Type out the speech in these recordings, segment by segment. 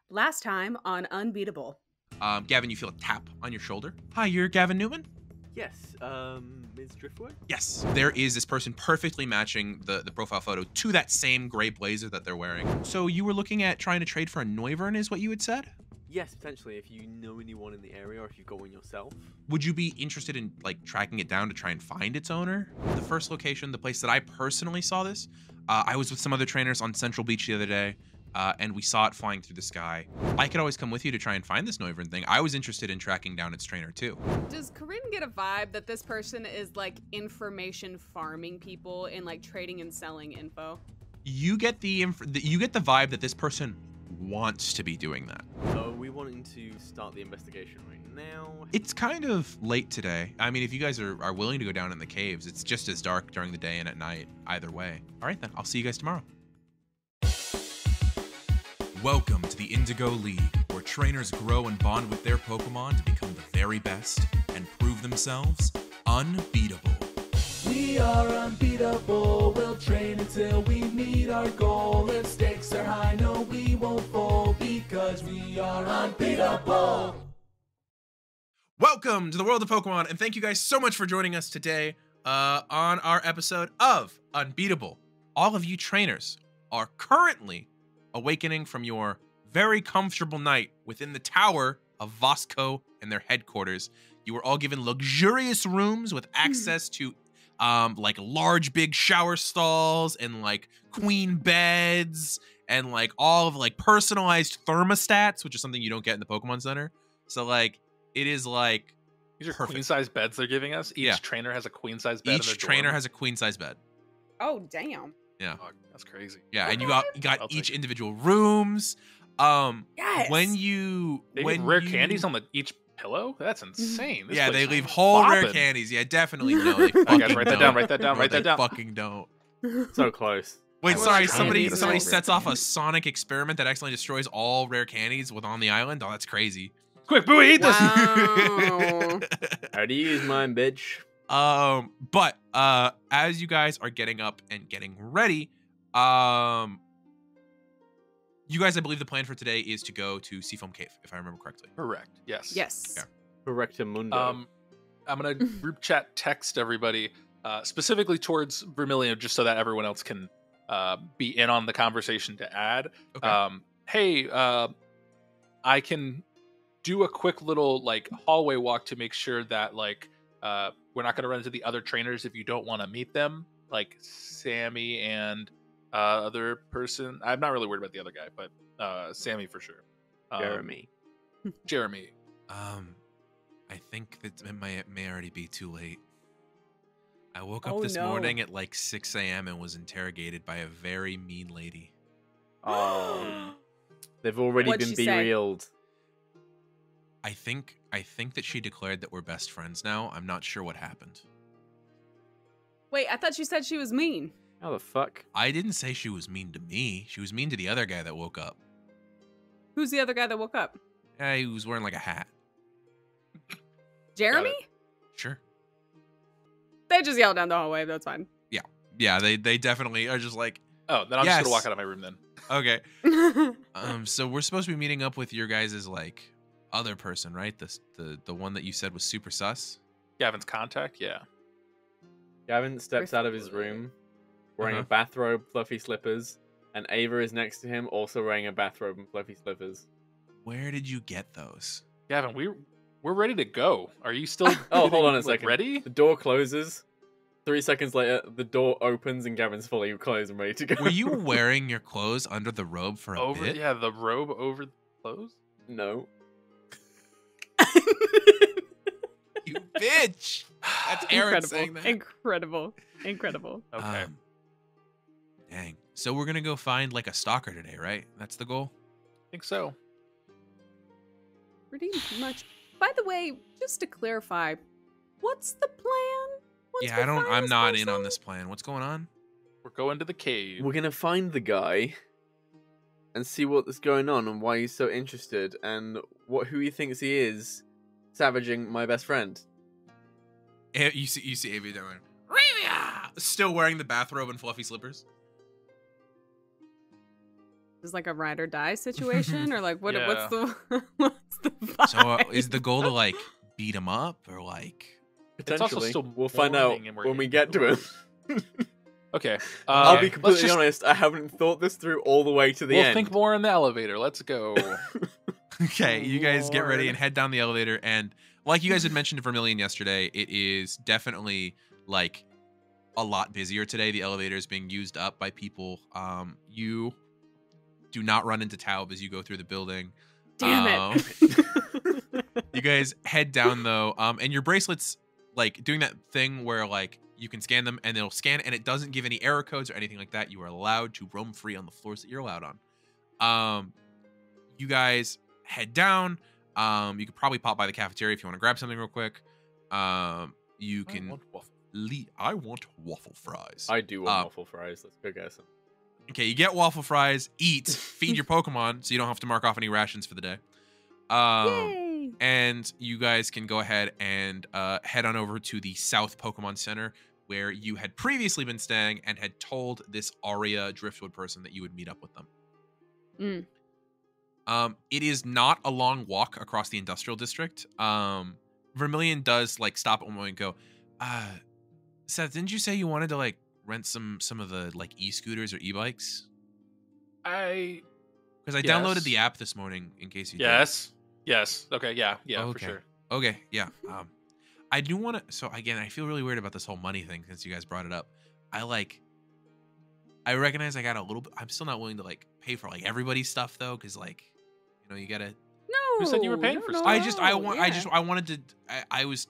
Last time on Unbeatable. Gavin, you feel a tap on your shoulder. Hi, you're Gavin Newman? Yes, Ms. Driftwood? Yes. There is this person perfectly matching the profile photo to that same gray blazer that they're wearing. So you were looking at trying to trade for a Noivern is what you had said? Yes, potentially, if you know anyone in the area or if you go in yourself. Would you be interested in, like, tracking it down to try and find its owner? The first location, the place that I personally saw this, I was with some other trainers on Central Beach the other day, and we saw it flying through the sky. I could always come with you to try and find this Noivern thing. I was interested in tracking down its trainer, too. Does Coryne get a vibe that this person is, like, information farming people and, like, trading and selling info? You get the vibe that this person wants to be doing that. Are we wanting to start the investigation right now? It's kind of late today. I mean, if you guys are willing to go down in the caves, it's just as dark during the day and at night, either way. All right, then. I'll see you guys tomorrow. Welcome to the Indigo League, where trainers grow and bond with their Pokemon to become the very best and prove themselves unbeatable. We are unbeatable, we'll train until we meet our goal. If stakes are high, no, we won't fall, because we are unbeatable. Welcome to the world of Pokemon, and thank you guys so much for joining us today on our episode of Unbeatable. All of you trainers are currently awakening from your very comfortable night within the tower of Vasco and their headquarters. You were all given luxurious rooms with access to like large big shower stalls and like queen beds and like all of like personalized thermostats, which is something you don't get in the Pokemon Center. So like it is like these are queen size beds they're giving us. Each trainer has a queen size bed. Each trainer has a queen size bed. Oh damn. Yeah. Oh, that's crazy. Yeah, and you got each individual rooms. Yes. When you rare candies on each pillow? That's insane. This yeah, place they leave is whole bopping. rare candies. Yeah, definitely no. They fucking guys, write that down. Write that down. Write that down. Fucking don't. So close. Wait, sorry. Somebody candy. sets off a sonic experiment that accidentally destroys all rare candies on the island. Oh, that's crazy. Quick, Bowie, eat this. Wow. How do you use mine, bitch? But as you guys are getting up and getting ready, you guys, I believe the plan for today is to go to Seafoam Cave, if I remember correctly. Correct. Yes. Yes. Yeah. Correctamundo. I'm gonna group chat text everybody, specifically towards Vermilion, just so that everyone else can be in on the conversation to add. Okay. Hey, I can do a quick little like hallway walk to make sure that like we're not gonna run into the other trainers if you don't want to meet them, like Sammy and other person. I'm not really worried about the other guy, but Sammy for sure. Jeremy. I think that it may already be too late. I woke up this morning at like 6 a.m. and was interrogated by a very mean lady. Oh, they've already What'd been she say? derailed. I think that she declared that we're best friends now. I'm not sure what happened. Wait, I thought you said she was mean. How the fuck? I didn't say she was mean to me. She was mean to the other guy that woke up. Who's the other guy that woke up? Yeah, he was wearing like a hat. Jeremy? Sure. They just yelled down the hallway. That's fine. Yeah, they definitely are just like, Oh, then I'm Yes. just gonna walk out of my room then. okay. So we're supposed to be meeting up with your guys' like other person, right? The one that you said was super sus. Gavin's contact, yeah. Gavin steps out of his room wearing a bathrobe, fluffy slippers, and Ava is next to him also wearing a bathrobe and fluffy slippers. Where did you get those? Gavin, we're ready to go. Are you still? Oh, hold on a like, second. Ready? The door closes. 3 seconds later, the door opens and Gavin's fully clothed and ready to go. Were you wearing your clothes under the robe for a bit? Yeah, the robe over the clothes. No. You bitch! That's Aaron saying that. Incredible. Okay. Dang. So we're gonna go find like a stalker today, right? That's the goal? I think so. Pretty much. By the way, just to clarify, what's the plan? I'm not in on this plan. What's going on? We're going to the cave. We're gonna find the guy and see what's going on and why he's so interested and who he thinks he is, savaging my best friend. You see Avia doing Ravia! Still wearing the bathrobe and fluffy slippers. Is like a ride or die situation, or like what? Yeah. What's the vibe? So is the goal to like beat him up or like? It's also Potentially. still We'll find out morning and we're when we in get to him. Okay. I'll be let's completely just- honest. I haven't thought this through all the way to the We'll end. think more in the elevator. Let's go. Okay, you guys get ready Lord. and head down the elevator, and like you guys had mentioned to Vermilion yesterday, it is definitely like a lot busier today. The elevator is being used up by people. You do not run into Taub as you go through the building. Damn it. You guys head down though, and your bracelets like doing that thing where like you can scan them and it'll scan and it doesn't give any error codes or anything like that. You are allowed to roam free on the floors that you're allowed on. You guys head down. You could probably pop by the cafeteria if you want to grab something real quick. You can. I want waffle fries. I do want waffle fries. Let's go get some. Okay, you get waffle fries, eat, feed your Pokemon, so you don't have to mark off any rations for the day. Yay! And you guys can go ahead and head on over to the South Pokemon Center, where you had previously been staying and had told this Aria Driftwood person that you would meet up with them. It is not a long walk across the industrial district. Vermilion does like stop at one moment and go, Seth, didn't you say you wanted to like rent some of the like e-scooters or e-bikes? I Because I downloaded the app this morning in case you did. Yes. Okay. Yeah. Okay. For sure. Okay, yeah. I do want to. So again, I feel really weird about this whole money thing since you guys brought it up. I recognize I got a little bit. I'm still not willing to like pay for like everybody's stuff though, because like, you know, you gotta. No. Who said you were paying for stuff? I wanted to.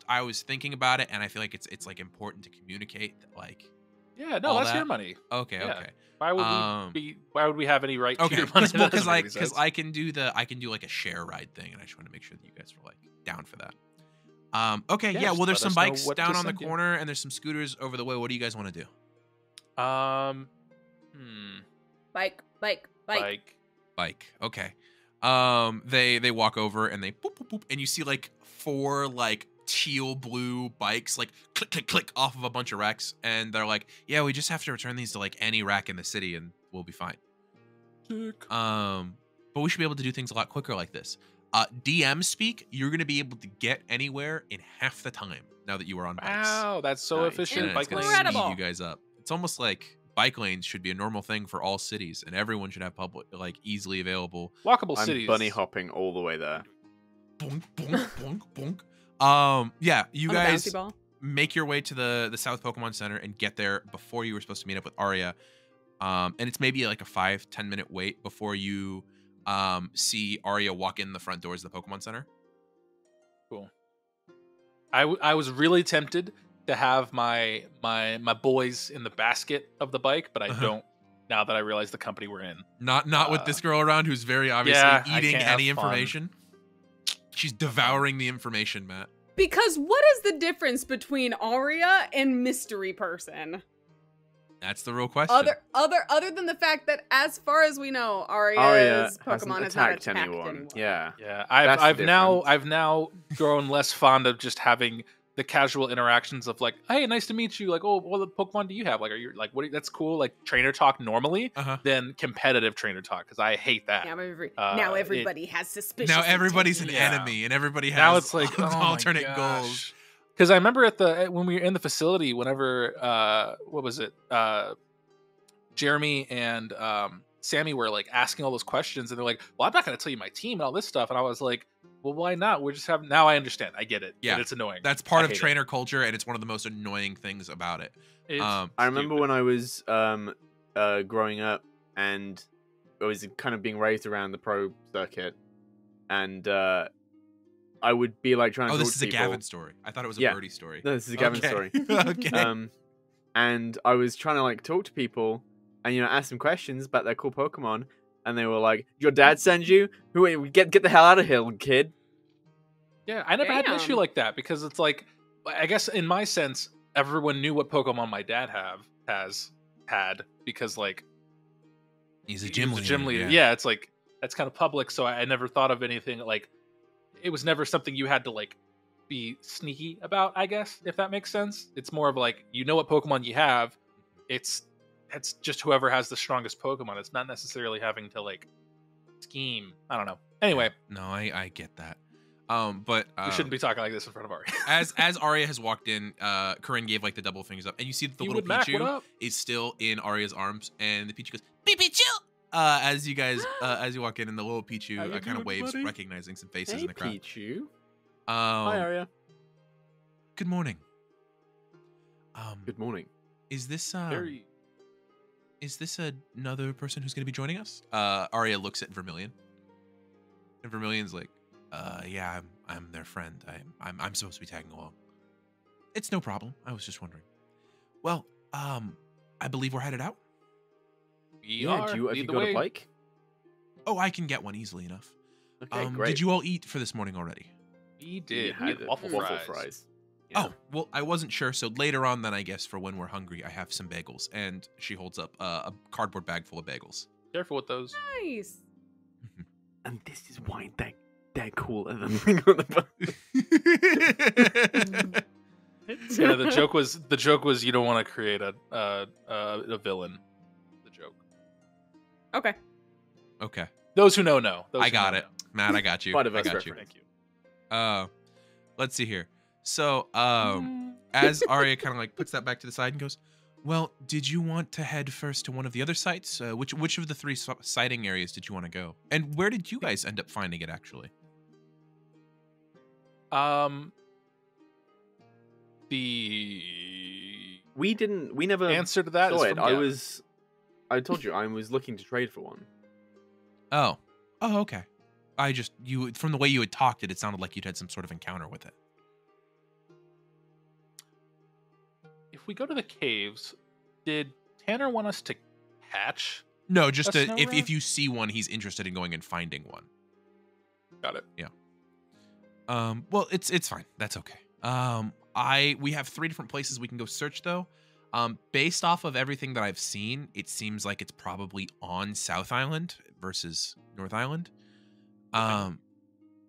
I was thinking about it, and I feel like it's like important to communicate that like. Yeah. No, all that's that. your money. Okay. Yeah. Okay. Why would we have any right to Okay. your money? Because That doesn't make because sense. I can do like a share ride thing, and I just want to make sure that you guys were like down for that. Okay. Yeah, Yeah. just Well, there's let some us know bikes what to down on the send you. corner, and there's some scooters over the way. What do you guys want to do? Bike. Bike. Okay. They walk over and they boop boop boop, and you see like 4 like teal blue bikes like click click click off of a bunch of racks, and they're like, yeah, we just have to return these to like any rack in the city, and we'll be fine. Sick. But we should be able to do things a lot quicker like this. DM speak, you're gonna be able to get anywhere in half the time now that you are on bikes. Wow, that's so Nice. efficient. And it's Bike gonna lanes. Incredible. speed you guys up. It's almost like bike lanes should be a normal thing for all cities, and everyone should have public like easily available. Walkable I'm cities. bunny hopping all the way there. Bonk, bonk, bonk, bonk. Yeah, you On a guys bouncy ball. make your way to the South Pokemon Center and get there before you were supposed to meet up with Aria. And it's maybe like a 5-10 minute wait before you see Aria walk in the front doors of the Pokemon Center. Cool. I was really tempted to have my boys in the basket of the bike, but I don't. Now that I realize the company we're in. Not with this girl around who's very obviously yeah, I eating can't have any fun. information. She's devouring the information, Matt. Because what is the difference between Aria and Mystery Person? That's the real question. Other than the fact that, as far as we know, Aria Aria's Pokemon hasn't has not attacked attacked anyone. Yeah. Yeah, That's the I've now grown less fond of just having the casual interactions of like, hey, nice to meet you. Like, oh, what Pokemon do you have? Like, are you like, what? That's cool. Like trainer talk normally, then competitive trainer talk because I hate that. Now everybody has suspicious. Now everybody's an intentions. enemy, and everybody has Now it's like alternate goals. Because I remember when we were in the facility, whenever what was it? Jeremy and Sammy were like asking all those questions, and they're like, "Well, I'm not going to tell you my team and all this stuff." And I was like, "Well, why not? We're just having." Now I understand. I get it. Yeah, and it's annoying. That's part I of hate it. trainer culture, and it's one of the most annoying things about it. It's I remember stupid. when I was growing up and I was kind of being raised around the pro circuit, and I would be like trying to Oh, talk this to is a people. Gavin story. I thought it was a Yeah. Burrty story. No, this is a Gavin Okay. story. Okay. And I was trying to like talk to people and ask them questions about their cool Pokemon, and they were like, "Your dad sends you? Who? Get the hell out of here, kid!" Yeah, I never had an issue Damn. like that because it's like, I guess in my sense, everyone knew what Pokemon my dad had because like He's a he gym was leader. leader. Yeah, it's like that's kind of public, so I never thought of anything like it was never something you had to like be sneaky about, I guess, if that makes sense. It's more of like you know what Pokemon you have. It's it's just whoever has the strongest Pokemon. It's not necessarily having to like scheme. I don't know. Anyway, No, I get that. But we shouldn't be talking like this in front of Aria. as Aria has walked in, Coryne gave like the double fingers up, and you see that the little Pichu is still in Aria's arms, and the Pichu goes Pichu. As you guys as you walk in, and the little Pichu kind of waves, buddy? Recognizing some faces in the crowd. Pichu. Hi, Aria. Good morning. Good morning. Is this another person who's going to be joining us? Aria looks at Vermilion, and Vermilion's like, yeah, I'm their friend. I'm supposed to be tagging along. It's no problem. I was just wondering. Well, I believe we're headed out. Have you got a bike? Oh, I can get one easily enough. Okay, great. Did you all eat for this morning already? We did. We had waffle fries. Yeah. Oh, well, I wasn't sure. So later on, then I guess for when we're hungry, I have some bagels. And she holds up a cardboard bag full of bagels. Careful with those. Nice. And this is why they're cooler than the Yeah, the joke was you don't want to create a villain. The joke. Okay. Okay. Those who know. Those I who got know it. Matt, I got you. Part of I us got you. reference. Thank you. Let's see here. So, as Aria kind of like puts that back to the side and goes, well, did you want to head first to one of the other sites? Which of the 3 sighting areas did you want to go? And where did you guys end up finding it, actually? We never answer to that saw is it. from Gavin. I told you I was looking to trade for one. Oh, okay. From the way you had talked it sounded like you'd had some sort of encounter with it. If we go to the caves, did Tanner want us to catch? No, just a snow rat? if you see one, he's interested in going and finding one. Got it. Yeah. Well, it's fine. That's okay. We have 3 different places we can go search though. Based off of everything that I've seen, it seems like it's probably on South Island versus North Island.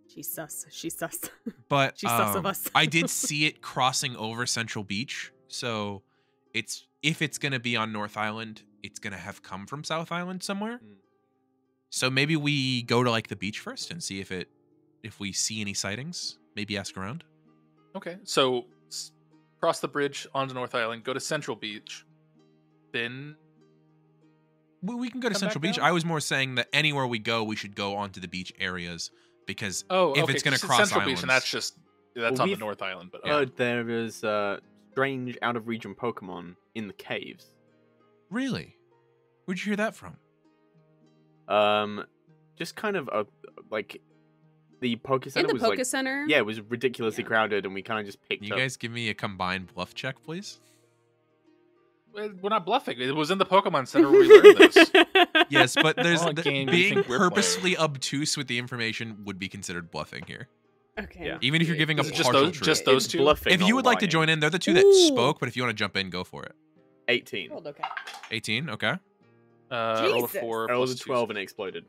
She's sus. She's sus. But She's sus of us. I did see it crossing over Central Beach. So if it's gonna be on North Island, it's gonna have come from South Island somewhere. So maybe we go to like the beach first and see if we see any sightings. Maybe ask around. Okay, so cross the bridge onto North Island, go to Central Beach, then We can go to come Central back Beach. down? I was more saying that anywhere we go, we should go onto the beach areas because if okay, it's going to so cross Central islands, Beach, and that's Well, on the we've North Island. But Heard there is strange out-of-region Pokemon in the caves. really, where'd you hear that from? Just kind of like the Poke In Center the was Poke like Center. it was ridiculously Yeah. crowded, and we kind of just picked You up. guys give me a combined bluff check, please. we're not bluffing. It was in the Pokemon Center where we learned this. Yes, but there's What game do you being think we're purposely obtuse with the information would be considered bluffing here. Okay. Yeah. Even if you're giving a Is it partial just truth. just those It's two? bluffing, If you not would like to lying. join in, they're the 2 that Ooh. spoke. But if you want to jump in, go for it. 18. Rolled okay. 18. Okay. Roll a Jesus. 4 I rolled plus a 2. 12 and it exploded.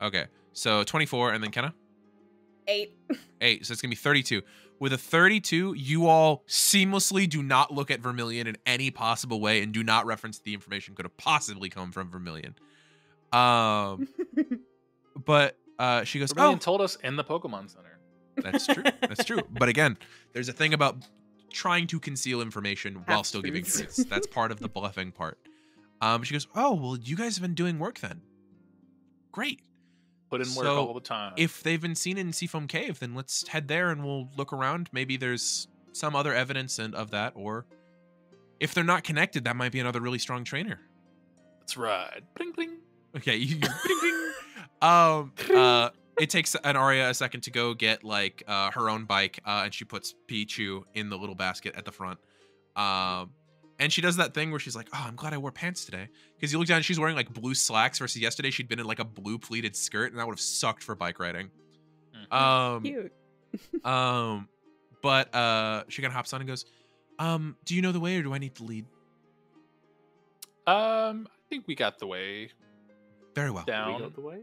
Okay. So 24, and then Kenna. 8. 8. So it's gonna be 32. With a 32, you all seamlessly do not look at Vermilion in any possible way and do not reference the information could have possibly come from Vermilion. But she goes, Vermilion "Oh, told us in the Pokemon Center. that's true. That's true." But again, there's a thing about trying to conceal information while still giving Half-truths. truths. That's part of the bluffing part. She goes, "Oh, well, you guys have been doing work then. Great. Put in work So, all the time. If they've been seen in Seafoam Cave, then let's head there and we'll look around. Maybe there's some other evidence of that, or if they're not connected, that might be another really strong trainer." Let's ride. Bling bling. Okay, it takes an Aria a second to go get like her own bike, and she puts Pichu in the little basket at the front. And she does that thing where she's like, "Oh, I'm glad I wore pants today." Because you look down and she's wearing like blue slacks versus yesterday she'd been in like a blue pleated skirt, and that would have sucked for bike riding. Cute. But she kind of hops on and goes, "Do you know the way, or do I need to lead?" I think we got the way Very well. We down. got the way?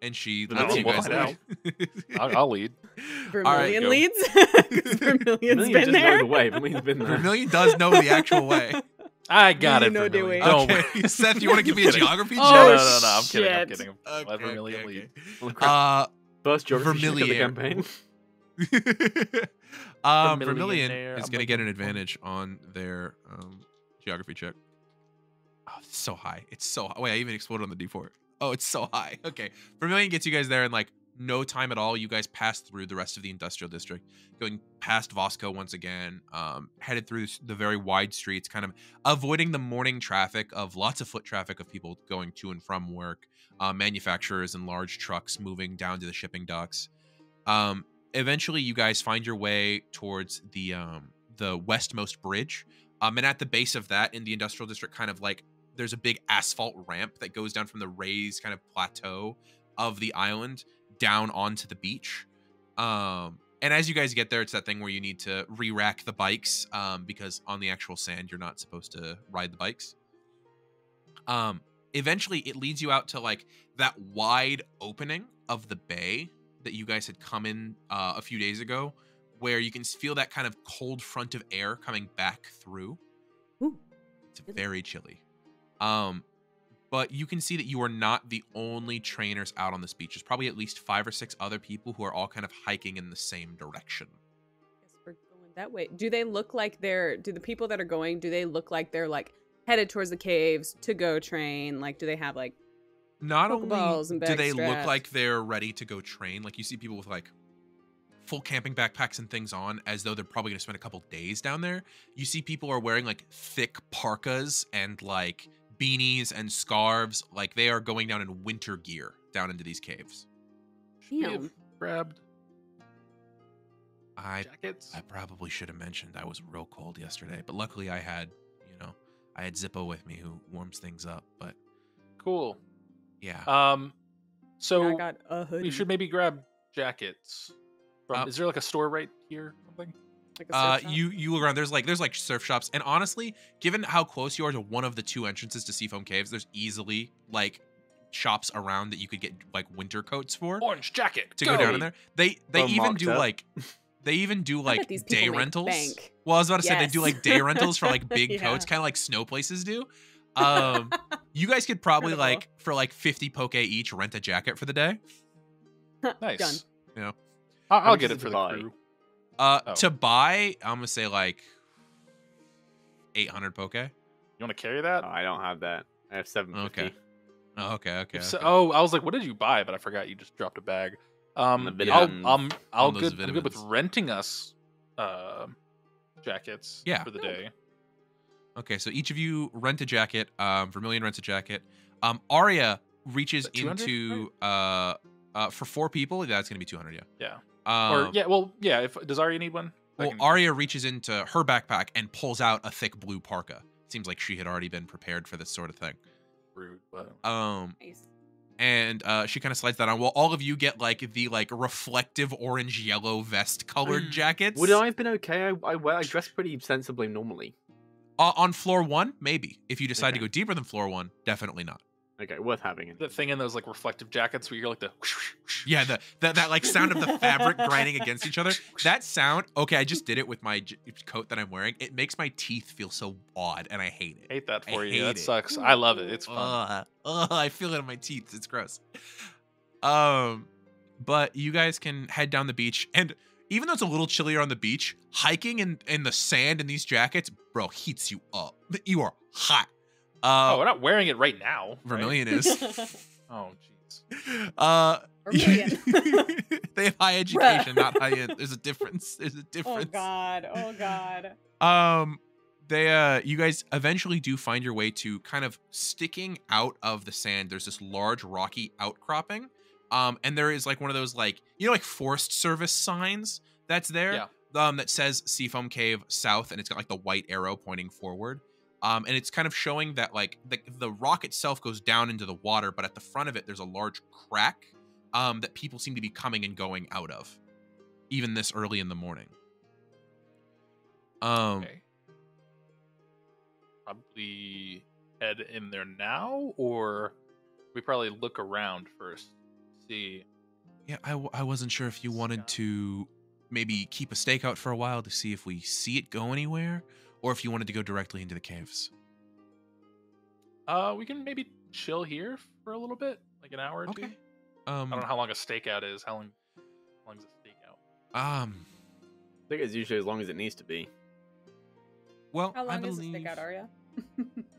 And she The lets you we'll guys find lead. I'll lead. Vermilion go. leads. 'Cause Vermilion's Vermilion been just there. know the way. Vermilion's been there. Vermilion does know the actual way. I got You it. know the Vermilion. way. Don't Okay, worry. Seth, you want to give me a geography check? Oh, no. I'm kidding. I'm shit. kidding. Okay, Let Vermilion okay, lead. okay. First geography check of the Vermilion. campaign. Vermilion Vermilionaire, is I'm going to get an looking for- advantage on their geography check. Oh, it's so high. It's so high. Wait, I even exploded on the D4. Oh, it's so high. Okay. Vermilion gets you guys there in like no time at all. You guys pass through the rest of the industrial district, going past Vosco once again, headed through the very wide streets, kind of avoiding the morning traffic of lots of foot traffic of people going to and from work, manufacturers and large trucks moving down to the shipping docks. Eventually, you guys find your way towards the westmost bridge, and at the base of that, in the industrial district, kind of like there's a big asphalt ramp that goes down from the raised kind of plateau of the island down onto the beach. And as you guys get there, it's that thing where you need to re-rack the bikes, because on the actual sand, you're not supposed to ride the bikes. Eventually, it leads you out to like that wide opening of the bay that you guys had come in a few days ago, where you can feel that kind of cold front of air coming back through. Ooh, it's very chilly. But you can see that you are not the only trainers out on this beach. There's probably at least 5 or 6 other people who are all kind of hiking in the same direction. Guess we're going that way. Do they look like do the people that are going, do they look like they're like headed towards the caves to go train? Like, do they have like Not Pokeballs only and do bag they look straps? like they're ready to go train, like you see people with like full camping backpacks and things on as though they're probably going to spend a couple days down there. You see people are wearing like thick parkas and like beanies and scarves, like they are going down in winter gear down into these caves. Should we have Damn. grabbed I jackets? probably should have mentioned I was real cold yesterday, but luckily I had Zippo with me who warms things up. But Cool. yeah, So I got a hoodie. we should maybe grab jackets. Is there like a store right here? Or something? Like a surf shop? you look around. There's like surf shops, and honestly, given how close you are to one of the 2 entrances to Seafoam Caves, there's easily like shops around that you could get like winter coats for Orange jacket. to go down in there. They Well, even marked do up. like they even do I like bet these people day make rentals. bank. Well, I was about to say they do Yes. like day rentals for like big Yeah. coats, kind of like snow places do. You guys could probably Incredible. like for like 50 poke each rent a jacket for the day. Nice. Done. You know, I'll much get is it it for to the buy? crew. uh, Oh. to buy, I'm gonna say like 800 poke. You want to carry that? I don't have that. I have 750. Okay. Oh, okay. If so- oh, I was like, what did you buy? But I forgot you just dropped a bag. the I'll vitamins. I'm On those good. I'm good with vitamins. renting us jackets. Yeah. For the day. Okay, so each of you rent a jacket. Vermilion rents a jacket. Aria reaches Is that 200? into for 4 people. That's gonna be 200. Yeah. Yeah. Um, Or yeah. Well, yeah. If does Aria need one? I Well, can- Aria reaches into her backpack and pulls out a thick blue parka. Seems like she had already been prepared for this sort of thing. rude, but Nice. And she kind of slides that on. Well, all of you get like the like reflective orange yellow vest colored jackets. Would I have been okay? I dress pretty sensibly normally. On floor 1? Maybe. If you decide to Okay. go deeper than floor 1, definitely not. Okay, worth having it. the thing in those like reflective jackets where you hear like the Yeah, that like sound of the fabric grinding against each other. That sound. Okay, I just did it with my coat that I'm wearing. It makes my teeth feel so odd, and I hate it. hate that I for you. hate That it. sucks. I love it. It's fun. I feel it in my teeth. It's gross. But you guys can head down the beach, and even though it's a little chillier on the beach, hiking in the sand in these jackets, bro, heats you up. You are hot. Oh, we're not wearing it right now. right? Vermilion is. Oh, jeez. Vermilion. They have high education, not high end. There's a difference. There's a Oh difference. god. Oh god. You guys eventually do find your way to kind of sticking out of the sand. There's this large rocky outcropping. And there is like one of those like, like Forest Service signs that's there. Yeah. That says Seafoam Cave South, and it's got like the white arrow pointing forward. And it's kind of showing that like the rock itself goes down into the water, but at the front of it, there's a large crack that people seem to be coming and going out of, even this early in the morning. Okay. Probably head in there now, or we probably look around first. See. Yeah, I wasn't sure if you wanted to maybe keep a stakeout for a while to see if we see it go anywhere, or if you wanted to go directly into the caves. We can maybe chill here for a little bit, like an hour or two. Okay. I don't know how long a stakeout is. How long's a stakeout? I think it's usually as long as it needs to be. Well, How I long is believe the stakeout, Aria?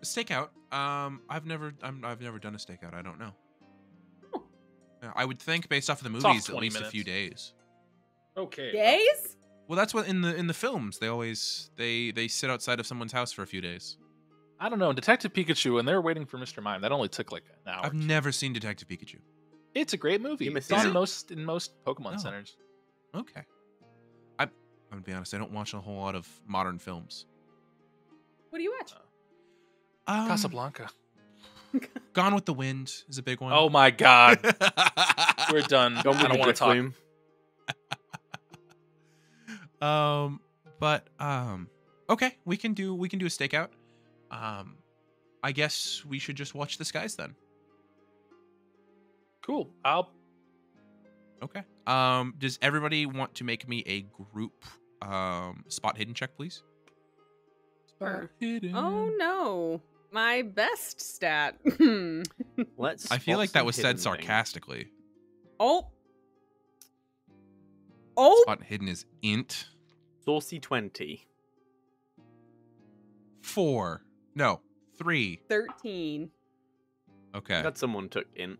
stakeout. I've never done a stakeout. I don't know. Oh. Yeah, I would think based off of the It's off movies, at 20 least a minutes. few days. Okay. Days? Well, that's what in the films they sit outside of someone's house for a few days. I don't know. Detective Pikachu, when they were waiting for Mr. Mime, that only took like an hour. I've never seen Detective Pikachu. It's a great movie. You It's missed on it. in most Pokemon Oh. centers. Okay. I'm gonna be honest. I don't watch a whole lot of modern films. What do you watch? Casablanca. Gone with the Wind is a big one. Oh my God, we're done. Gone I with don't the want to talk. Driftwood. Okay, we can do a stakeout. I guess we should just watch the skies then. Cool. Okay. Does everybody want to make me a group spot hidden check, please? Sure. Hidden. Oh no, my best stat. Let's. I feel spot like that some was hidden said things. sarcastically. Oh. Spot hidden is int Saucy 20. 4. No, 3. 13. Okay. Glad someone took in.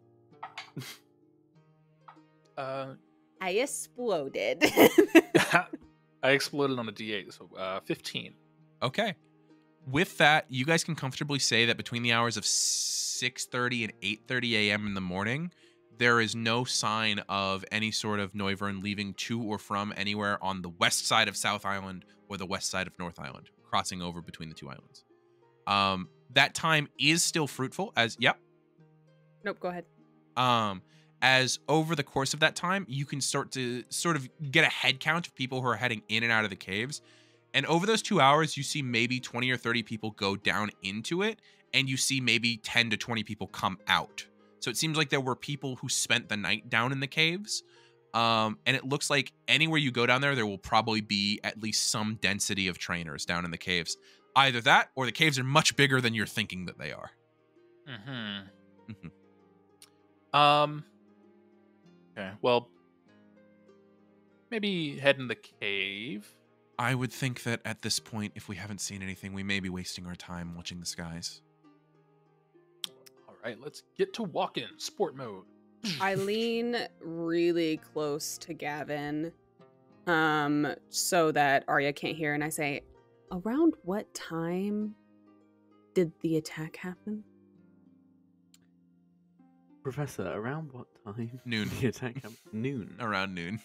I exploded. I exploded on a D8, so 15. Okay. With that, you guys can comfortably say that between the hours of 6:30 and 8:30 a.m. in the morning, there is no sign of any sort of Noivern leaving to or from anywhere on the west side of South Island or the west side of North Island, crossing over between the two islands. That time is still fruitful as, yep. Nope, go ahead. As over the course of that time, you can start to sort of get a head count of people who are heading in and out of the caves. And over those 2 hours, you see maybe 20 or 30 people go down into it, and you see maybe 10 to 20 people come out. So it seems like there were people who spent the night down in the caves. And it looks like anywhere you go down there, there will probably be at least some density of trainers down in the caves. Either that, or the caves are much bigger than you're thinking that they are. Mm-hmm. Okay, well, maybe head in the cave. I would think that at this point, if we haven't seen anything, we may be wasting our time watching the skies. All right, let's get to walking. Sport mode. I lean really close to Gavin, so that Arya can't hear, and I say, around what time did the attack happen? Professor, around what time? Noon. The attack happened? Noon. Around noon.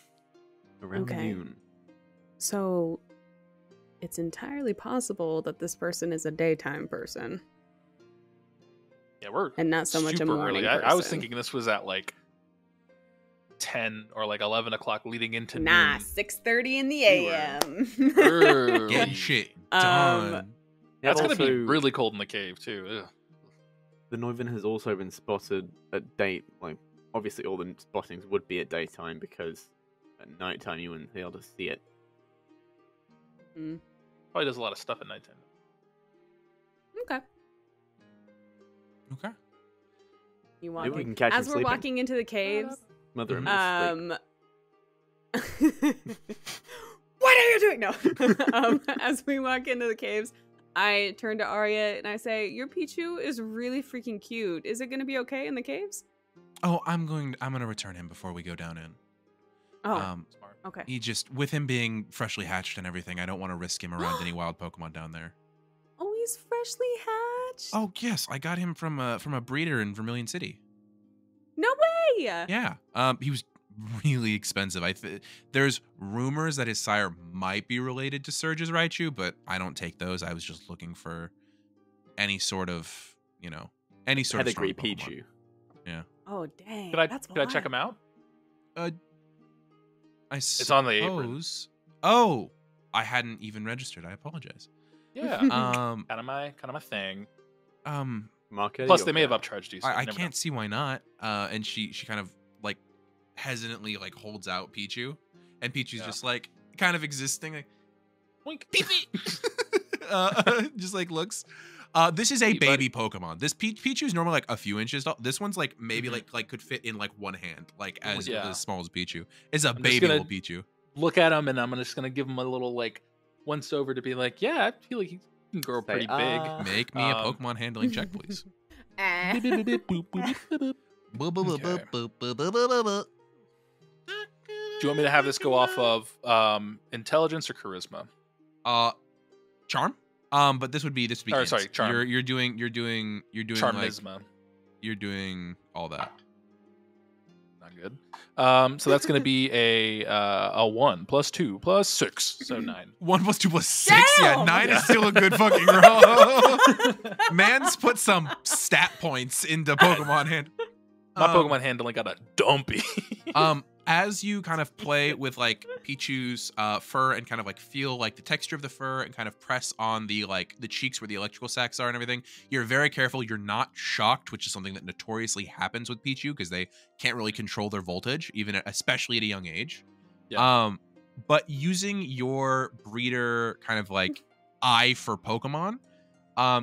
Around Okay. noon. So, it's entirely possible that this person is a daytime person Yeah, we're and not so much a super morning early. person. I was thinking this was at like 10 or like 11 o'clock leading into Nah, noon. 6:30 in the You were a.m. Early. Get shit done. That's going to be Also, really cold in the cave, too. Ugh. The Noivern has also been spotted at date. Like, obviously, all the spottings would be at daytime because at nighttime you wouldn't be able to see it. Probably does a lot of stuff at nighttime. Okay. Okay. You Maybe we walk can catch him as we're sleeping. walking into the caves. Mother him to sleep. What are you doing? No. As we walk into the caves, I turn to Arya and I say, "Your Pichu is really freaking cute. Is it going to be okay in the caves?" Oh, I'm gonna return him before we go down in. Oh, Smart. okay. He just, with him being freshly hatched and everything, I don't want to risk him around any wild Pokemon down there. Oh, he's freshly hatched. Oh yes, I got him from a breeder in Vermilion City. No way. Yeah. He was really expensive. There's rumors that his sire might be related to Surge's Raichu, but I don't take those. I was just looking for any sort of, any sort Pedigree of strong Pokemon. Pichu. Yeah. Oh, dang. Could I That's check him out? It's on the apron. Oh, I hadn't even registered. I apologize. Yeah. Um, kind of my thing. Mark it, Plus, you're they may have okay. upcharged you. So I you never can't see why not. And she kind of like hesitantly like holds out Pichu, and Pichu's Yeah. just like kind of existing, like know. Wink. just like looks. This is a Hey, baby Pokemon. This Pichu is normally like a few inches tall. This one's like maybe like could fit in like one hand, like as small as Pichu. It's a baby little Pichu. Look at him, and I'm just gonna give him a little like once over to be like, yeah, I feel like he can grow pretty big. Make me a Pokemon handling check, please. Do you want me to have this go off of intelligence or charisma? Charm. But this would be Or, sorry, charm. You're doing Charmisma. like, you're doing all that. Not good. So that's gonna be a 1 + 2 + 6, so 9. 1 + 2 + 6. Damn! Yeah, 9 is still a good fucking roll. Man's put some stat points into Pokemon hand. My Pokemon handling got a dumpy. As you kind of play with like Pichu's fur and kind of like feel like the texture of the fur and kind of press on the like the cheeks where the electrical sacs are and everything, you're very careful. You're not shocked, which is something that notoriously happens with Pichu because they can't really control their voltage, especially at a young age. Yeah. But using your breeder kind of like eye for Pokemon,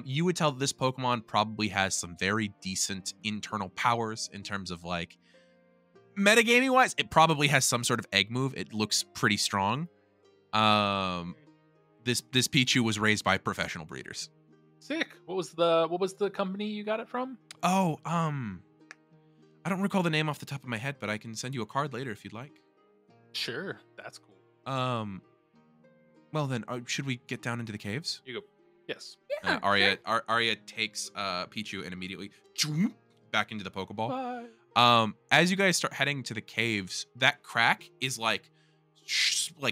you would tell that this Pokemon probably has some very decent internal powers in terms of like metagaming wise. It probably has some sort of egg move. It looks pretty strong. This Pichu was raised by professional breeders. Sick. What was the company you got it from? Oh, I don't recall the name off the top of my head, but I can send you a card later if you'd like. Sure, that's cool. Well then, should we get down into the caves? You go. Yes. Yeah, Aria takes Pichu and immediately back into the Pokeball. Bye. As you guys start heading to the caves, that crack is like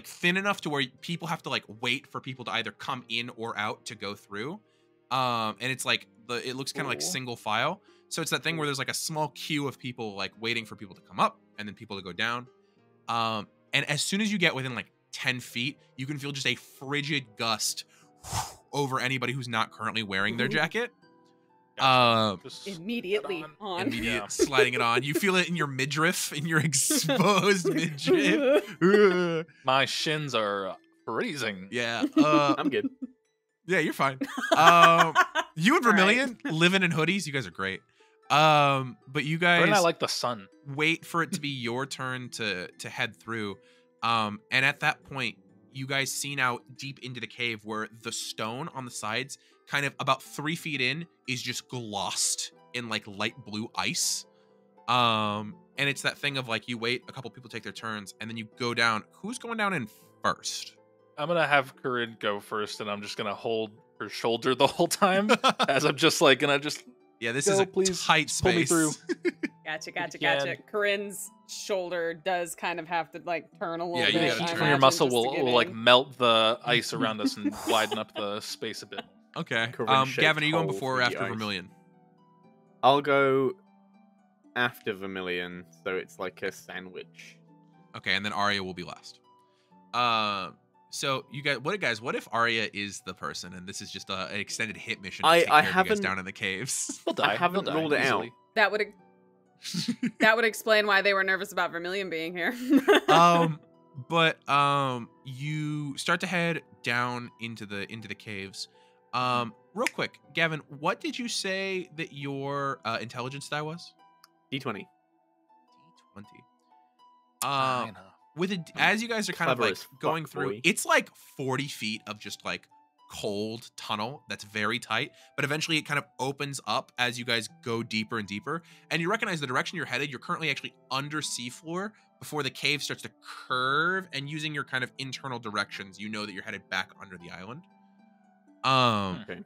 thin enough to where people have to like wait for people to either come in or out to go through. And it's like it looks kind of like single file. So it's that thing where there's like a small queue of people like waiting for people to come up and then people to go down. And as soon as you get within like 10 feet, you can feel just a frigid gust over anybody who's not currently wearing their jacket. Immediately on. Immediate sliding it on. You feel it in your midriff, in your exposed midriff. My shins are freezing. Yeah. I'm good. Yeah, you're fine. You and Vermilion living in hoodies, you guys are great. But you guys I like the sun. Wait for it to be your turn to head through. And at that point, you guys see now deep into the cave where the stone on the sides, kind of about 3 feet in, is just glossed in like light blue ice. And it's that thing of like you wait, a couple people take their turns, and then you go down. Who's going down in first? I'm gonna have Coryne go first, and I'm just gonna hold her shoulder the whole time as I'm just like gonna just. Yeah, this go, is a please, tight pull me space. through. Gotcha. Corinne's shoulder does kind of have to like turn a little bit. you gotta Each turn. from your muscle will like melt the ice around us and widen up the space a bit. Okay. Corinne-shaped Gavin, are you going hole before or through after the ice. Vermilion? I'll go after Vermilion, so it's like a sandwich. Okay, and then Aria will be last. So you guys, what if Aria is the person, and this is just an extended hit mission to take care of you guys down in the caves? He'll die. I haven't He'll die ruled it out. easily. That would explain why they were nervous about Vermilion being here. But you start to head down into the caves. Real quick, Gavin, what did you say that your intelligence die was? D20. D20. I know. With it, as you guys are kind of Clever like as fuck, going through, boy. it's like 40 feet of just like cold tunnel that's very tight, but eventually it kind of opens up as you guys go deeper and deeper, and you recognize the direction you're headed. You're currently actually under seafloor before the cave starts to curve, and using your kind of internal directions, you know that you're headed back under the island. Okay.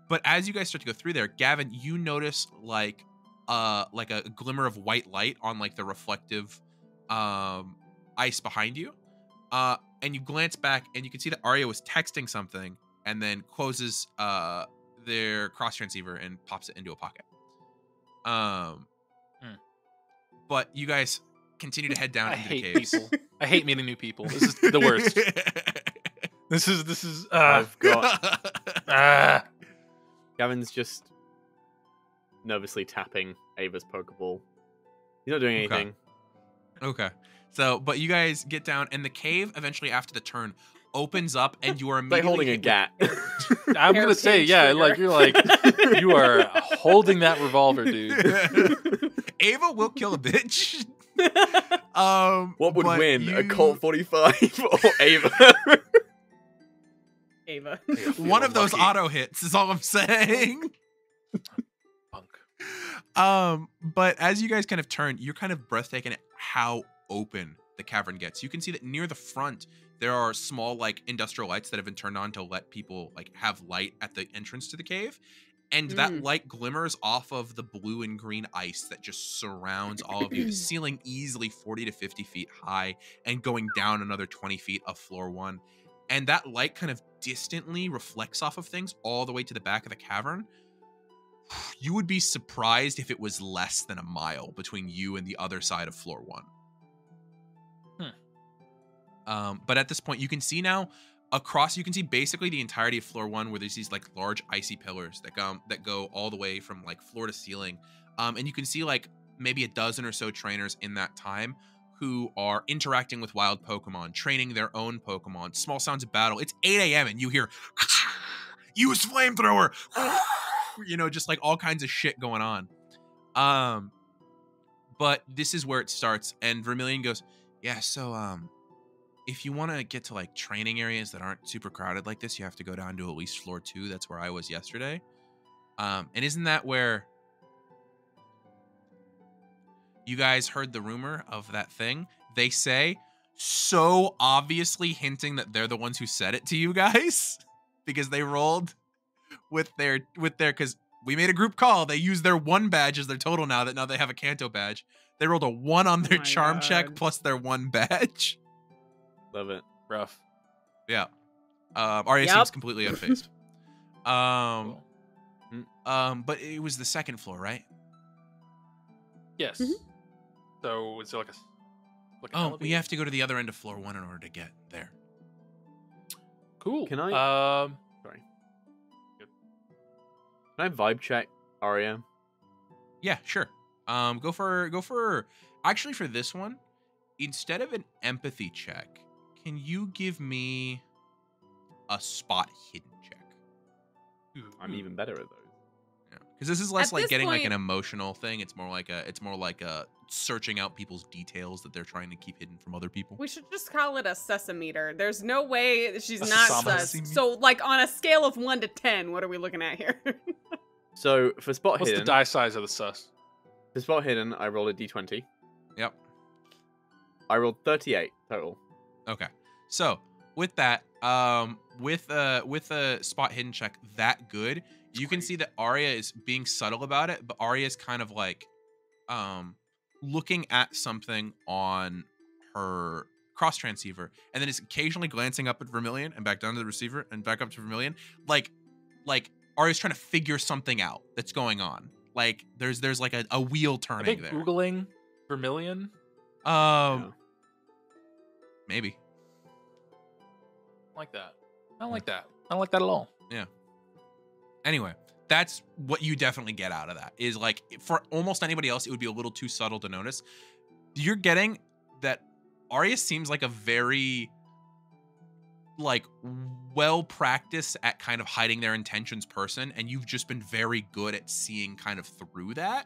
But as you guys start to go through there, Gavin, you notice like a glimmer of white light on like the reflective ice behind you, and you glance back and you can see that Aria was texting something and then closes their cross transceiver and pops it into a pocket. But you guys continue to head down I into the hate caves. people. I hate meeting new people. This is the worst. This is. I've got Gavin's just nervously tapping Ava's Pokeball. He's not doing anything. Okay. So, but you guys get down, and the cave eventually, after the turn, opens up and you are Like immediately holding a hit with- gat. I'm gonna say, yeah, like you're like you are holding that revolver, dude. Ava will kill a bitch. What would but win, a you- Colt 45 or Ava? Ava. One of those lucky. auto hits is all I'm saying. Punk. But as you guys kind of turn, you're kind of breathtaking at how open the cavern gets. You can see that near the front there are small like industrial lights that have been turned on to let people like have light at the entrance to the cave. And that light glimmers off of the blue and green ice that just surrounds all of you. The ceiling easily 40 to 50 feet high and going down another 20 feet of floor 1. And that light kind of distantly reflects off of things all the way to the back of the cavern. You would be surprised if it was less than a mile between you and the other side of floor 1. But at this point, you can see now across, you can see basically the entirety of floor 1, where there's these like large icy pillars that go all the way from like floor to ceiling. And you can see like maybe a dozen or so trainers in that time who are interacting with wild Pokemon, training their own Pokemon, small sounds of battle. It's 8 a.m. and you hear, use flamethrower, you know, just like all kinds of shit going on. But this is where it starts. And Vermilion goes, yeah, so, if you want to get to like training areas that aren't super crowded like this, you have to go down to at least floor 2. That's where I was yesterday. And isn't that where you guys heard the rumor of that thing? They say, so obviously hinting that they're the ones who said it to you guys because they rolled with their, because we made a group call. They use their 1 badge as their total now they have a Kanto badge. They rolled a 1 on their charm check plus their 1 badge. Love it. Rough. Yeah. Aria seems completely unfazed. But it was the 2nd floor, right? Yes. So is there like an Oh, we elevator? have to go to the other end of floor 1 in order to get there. Cool. Can I? Sorry. Good. Can I vibe check Aria? Yeah, sure. Go for actually for this one, instead of an empathy check, can you give me a spot hidden check? I'm even better at those. Yeah, because this is less At like this getting like point- an emotional thing. It's more like a searching out people's details that they're trying to keep hidden from other people. We should just call it a sesame-meter. There's no way she's A not sesame sus. So, like, on a scale of 1 to 10, what are we looking at here? So for spot What's hidden, the die size of the sus? for spot hidden, I rolled a d20. Yep. I rolled 38 total. Okay. So with that, with a spot hidden check that good, you can see that Aria is being subtle about it, but Aria is kind of like looking at something on her cross transceiver, and then is occasionally glancing up at Vermilion and back down to the receiver and back up to Vermilion. Like Aria's trying to figure something out that's going on. Like there's like a wheel I turning think there. Googling Vermilion. Yeah. Maybe. I like that. I don't like that. I don't like that at all. Anyway, that's what you definitely get out of that. Is like, for almost anybody else, it would be a little too subtle to notice. You're getting that Aria seems like a very, like, well-practiced at kind of hiding their intentions person, and you've just been very good at seeing kind of through that.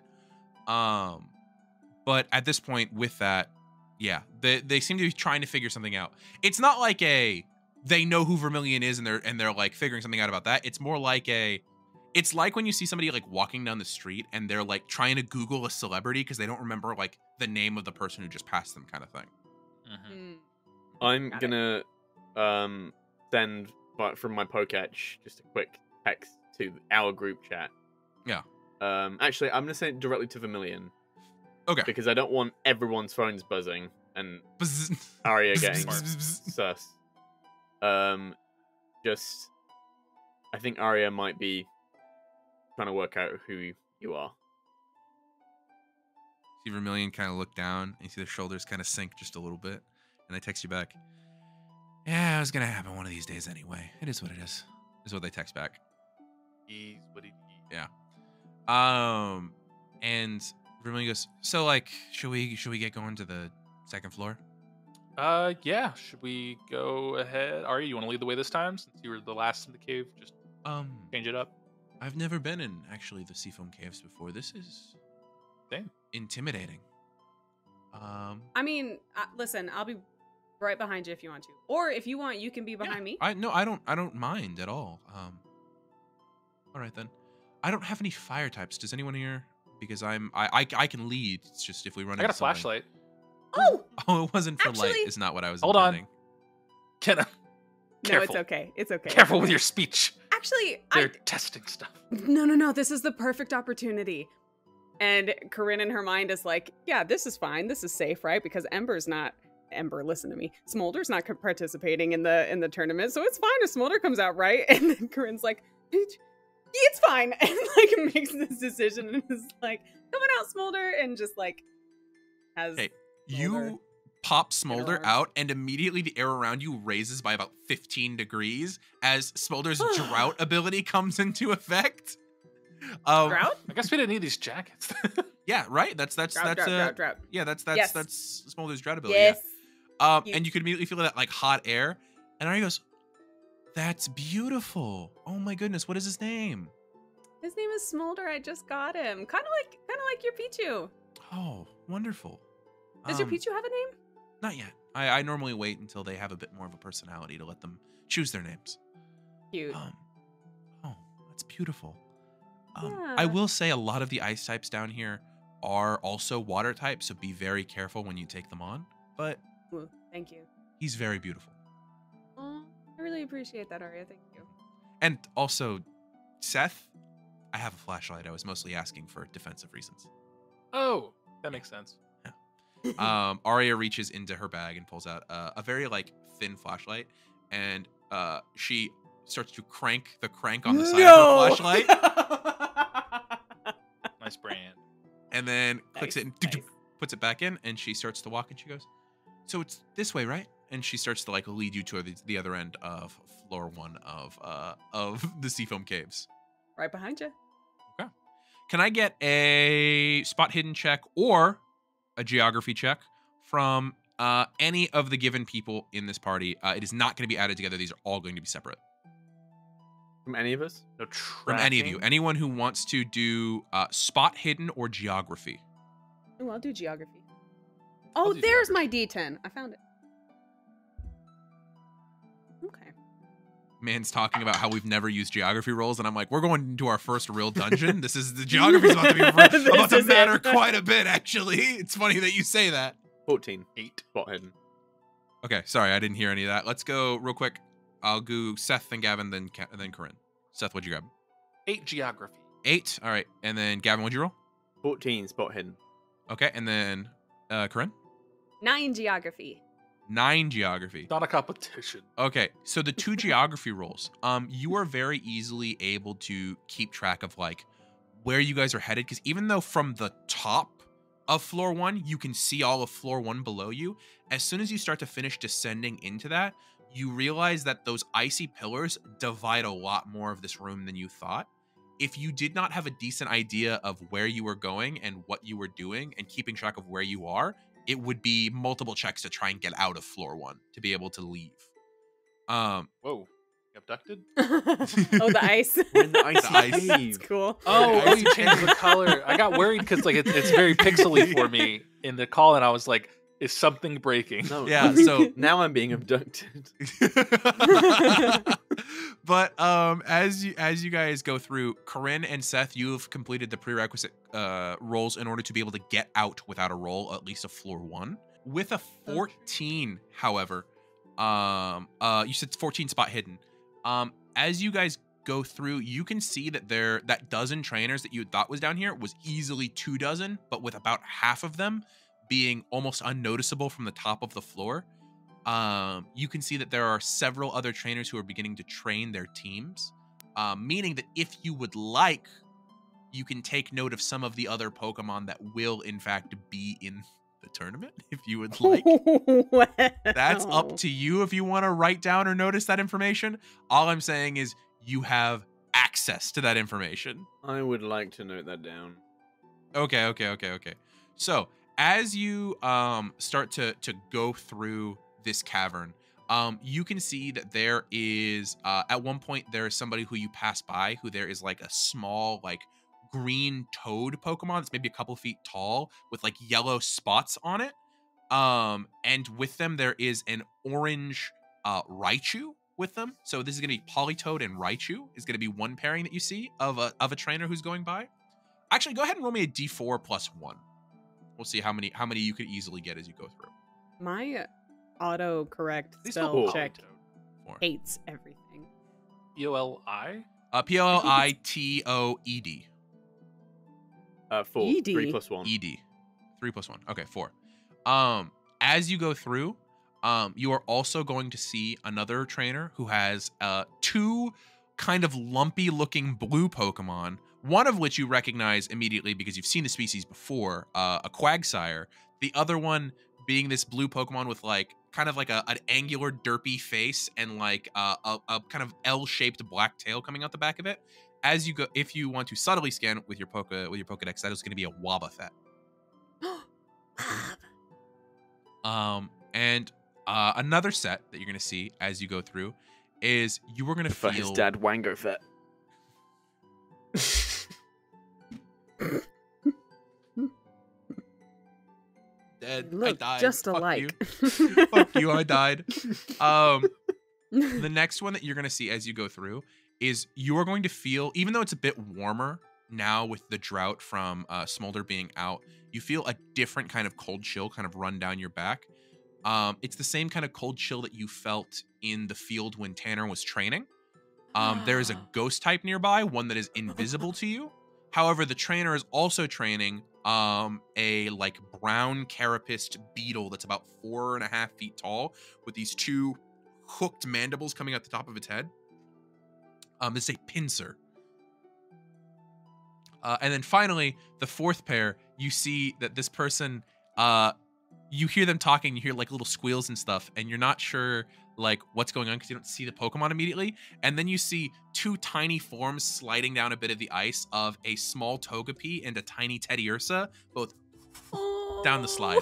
But at this point, with that, yeah, they seem to be trying to figure something out. It's not like they know who Vermilion is and they're like figuring something out about that. It's more like it's like when you see somebody like walking down the street and they're like trying to Google a celebrity because they don't remember like the name of the person who just passed them, kind of thing. I'm Got it. gonna send from my Poketch just a quick text to our group chat. Yeah. Actually, I'm gonna send it directly to Vermilion Okay. because I don't want everyone's phones buzzing and Bzz. Aria getting Bzz. sus. Just I think Aria might be trying to work out who you are. See Vermilion kind of look down and you see their shoulders kind of sink just a little bit, and they text you back. Yeah, it was gonna happen one of these days anyway. It is what it is what they text back. He's what he. And Vermilion goes, so like, should we get going to the 2nd floor? Yeah. Should we go ahead? Aria, you want to lead the way this time since you were the last in the cave? Just change it up. I've never been in actually the Seafoam Caves before. This is Same. intimidating. I mean, listen, I'll be right behind you if you want to, or if you want, you can be behind me. I don't mind at all. All right then. I don't have any fire types. Does anyone here? Because I can lead. It's just if we run. I got a into something. flashlight. Oh, Oh, it wasn't for Actually- light. Is not what I was. Hold on. intending. Kenna, no, careful. it's okay. It's okay. Careful with your speech. Actually, They're testing stuff. No. This is the perfect opportunity. And Coryne in her mind is like, yeah, this is fine. This is safe, right? Because listen to me. Smolder's not participating in the tournament, so it's fine if Smolder comes out, right? And then Corinne's like, it's fine, and like makes this decision and is like, coming out, Smolder, and just like has. Hey, Smolder you pop Smolder arms. out, and immediately the air around you raises by about 15 degrees as Smolder's drought ability comes into effect. Drought? I guess we didn't need these jackets. Yeah, right. That's Drought. yeah. That's Yes. Smolder's drought ability. Yes. Yeah. You- And you could immediately feel that like hot air, and Arya goes, "That's beautiful. Oh my goodness, what is his name?" His name is Smolder. I just got him. Kind of like your Pichu. Oh, wonderful. Does your Pichu have a name? Not yet. I normally wait until they have a bit more of a personality to let them choose their names. Cute. Oh, that's beautiful. Yeah. I will say a lot of the ice types down here are also water types, so be very careful when you take them on. But Ooh, thank you. he's very beautiful. Oh, I really appreciate that, Aria. Thank you. And also, Seth, I have a flashlight. I was mostly asking for defensive reasons. Oh, that makes sense. Aria reaches into her bag and pulls out a very like thin flashlight, and she starts to crank the crank on the side of her flashlight, Nice brand. and then clicks it and Nice. puts it back in, and she starts to walk, and she goes, "So it's this way, right?" And she starts to like lead you to the other end of floor 1 of the Seafoam Caves. Right behind you. Can I get a spot hidden check or a geography check from any of the given people in this party? It is not going to be added together. These are all going to be separate. From any of us? No From any of you. tracking? Anyone who wants to do spot hidden or geography. Oh, I'll do geography. I'll Oh, do there's geography. my D10. I found it. Okay. Man's talking about how we've never used geography rolls, and I'm like, we're going into our first real dungeon. This is the geography's about to be about to is matter it. quite a bit, actually. It's funny that you say that. 14. 8. Spot hidden. Okay, sorry, I didn't hear any of that. Let's go real quick. I'll go Seth, then Gavin, then Coryne. Seth, what'd you grab? 8 geography. 8. All right, and then Gavin, what'd you roll? 14. Spot hidden. Okay, and then Coryne? 9 geography. 9 geography. Not a competition. Okay, so the 2 geography rolls, you are very easily able to keep track of like where you guys are headed, because even though from the top of floor 1 you can see all of floor 1 below you, as soon as you start to finish descending into that, you realize that those icy pillars divide a lot more of this room than you thought. If you did not have a decent idea of where you were going and what you were doing and keeping track of where you are, it would be multiple checks to try and get out of floor 1 to be able to leave. Whoa. Abducted? Oh, the ice. We're in the icy ice. cave. That's cool. Oh, you changed the color. I got worried because like it's very pixely for me in the call, and I was like, is something breaking? No, Yeah, so now I'm being abducted. but as you guys go through, Coryne and Seth, you've completed the prerequisite rolls in order to be able to get out without a roll, at least of floor 1. With a 14, however, you said 14 spot hidden. As you guys go through, you can see that that dozen trainers that you thought was down here was easily 2 dozen, but with about half of them being almost unnoticeable from the top of the floor. You can see that there are several other trainers who are beginning to train their teams, meaning that if you would like, you can take note of some of the other Pokemon that will, in fact, be in the tournament, if you would like. Wow. That's up to you if you want to write down or notice that information. All I'm saying is you have access to that information. I would like to note that down. Okay. So as you start to go through this cavern, you can see that there is at one point there is somebody who you pass by who there is like a small like green toad Pokemon that's maybe a couple feet tall with like yellow spots on it. And with them there is an orange Raichu with them. So this is going to be Politoed and Raichu is going to be one pairing that you see of a trainer who's going by. Actually, go ahead and roll me a d4 plus 1. We'll see how many you could easily get as you go through. My autocorrect They spell still check Four. hates everything. EOLI? Politoed. 4. ED. 3 plus 1. ED. 3 plus 1. Okay, 4. As you go through, you are also going to see another trainer who has 2 kind of lumpy looking blue Pokemon, one of which you recognize immediately because you've seen the species before, a Quagsire. The other one being this blue Pokemon with like kind of like an angular derpy face and like a kind of L-shaped black tail coming out the back of it. As you go, if you want to subtly scan with your Pokedex, that is going to be a Wobbuffet. And another set that you're going to see as you go through is you are going to For feel his dad, Wango Fett. dead. I Look died. just Fuck alike. you. Fuck you. I died. The next one that you're going to see as you go through is you are going to feel, even though it's a bit warmer now with the drought from Smolder being out, you feel a different kind of cold chill kind of run down your back. It's the same kind of cold chill that you felt in the field when Tanner was training. There is a ghost type nearby, one that is invisible to you. However, the trainer is also training a like brown carapaced beetle that's about 4.5 feet tall with these 2 hooked mandibles coming out the top of its head. This is a pincer. And then finally, the 4th pair, you see that this person, you hear them talking, you hear like little squeals and stuff, and you're not sure like what's going on because you don't see the Pokemon immediately. And then you see 2 tiny forms sliding down a bit of the ice of a small Togepi and a tiny Teddiursa, both down the slide.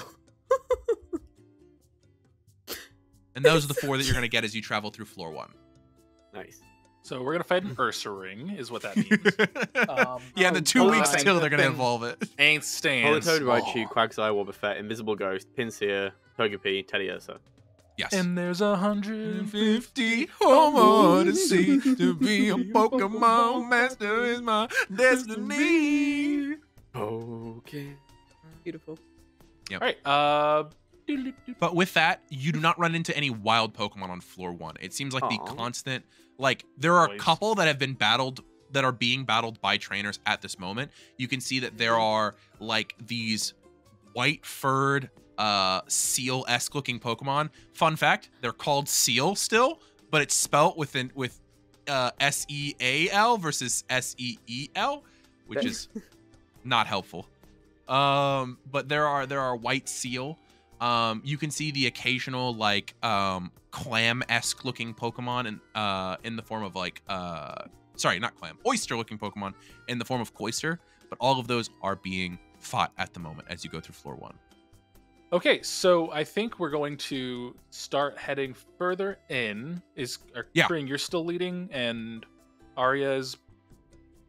And those are the 4 that you're going to get as you travel through floor 1. Nice. So we're gonna fight an Ursaring, is what that means. Yeah, in the 2 weeks I till think they're going to thing- evolve it. Ain't staying Politoed, small. Raichu, Quagsire, Wobbuffet, Invisible Ghost, Pinsir, Togepi, Teddiursa. Yes. And there's 150 50 or more to see. To be a Pokemon master is my destiny. Okay. Beautiful. All right. But with that, you do not run into any wild Pokemon on floor 1. It seems like the Aw. constant, like there are a Noise. couple that have been battled, that are being battled by trainers at this moment. You can see that there are like these white furred seal-esque looking Pokemon. Fun fact, they're called seal still, but it's spelt with S-E-A-L versus S-E-E-L, which is not helpful. But there are white seal. You can see the occasional like clam-esque looking Pokemon in the form of like sorry, not clam, oyster looking Pokemon in the form of Cloyster, but all of those are being fought at the moment as you go through floor 1. Okay, so I think we're going to start heading further in. Yeah. Coryne, you're still leading, and Aria is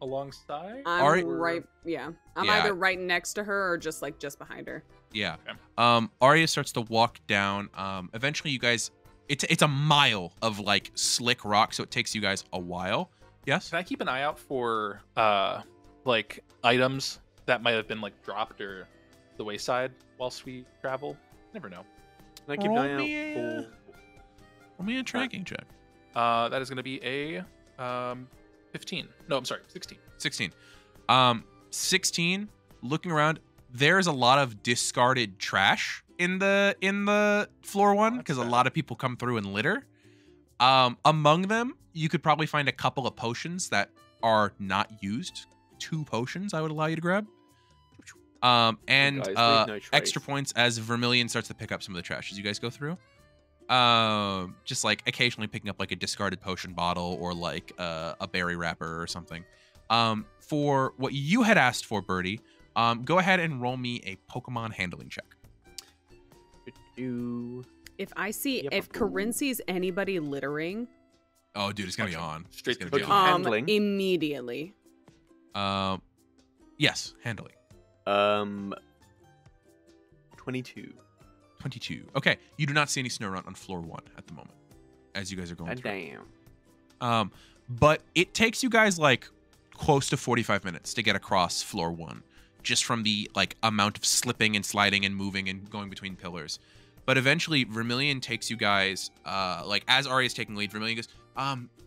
alongside? I'm Alright. right. Yeah. I'm Yeah. either right next to her or just behind her. Yeah. Okay. Aria starts to walk down. Eventually you guys, it's a mile of like slick rock, so it takes you guys a while. Yes? Can I keep an eye out for like items that might have been like dropped or the wayside whilst we travel? Never know. Can I keep an Roll eye me out a- for... Roll me a tracking check. That is going to be a 15. No, I'm sorry, 16. 16. 16, looking around, there's a lot of discarded trash in the floor 1 because a bad. lot of people come through and litter. Among them, you could probably find a couple of potions that are not used. 2 potions I would allow you to grab. And Guys, leave no trace. extra points as Vermilion starts to pick up some of the trash as you guys go through. Just like occasionally picking up like a discarded potion bottle or like a berry wrapper or something. For what you had asked for, Burrty, go ahead and roll me a Pokemon handling check. if I see Yep. if Coryne sees anybody littering, Oh, dude, it's gonna be on. Straight It's to gonna be jail. on. Handling. immediately. Yes, handling. 22. 22. Okay, you do not see any snow run on floor 1 at the moment, as you guys are going And through. damn. But it takes you guys like close to 45 minutes to get across floor 1, just from the like amount of slipping and sliding and moving and going between pillars. But eventually, Vermilion takes you guys, like as Aria's taking lead, Vermilion goes,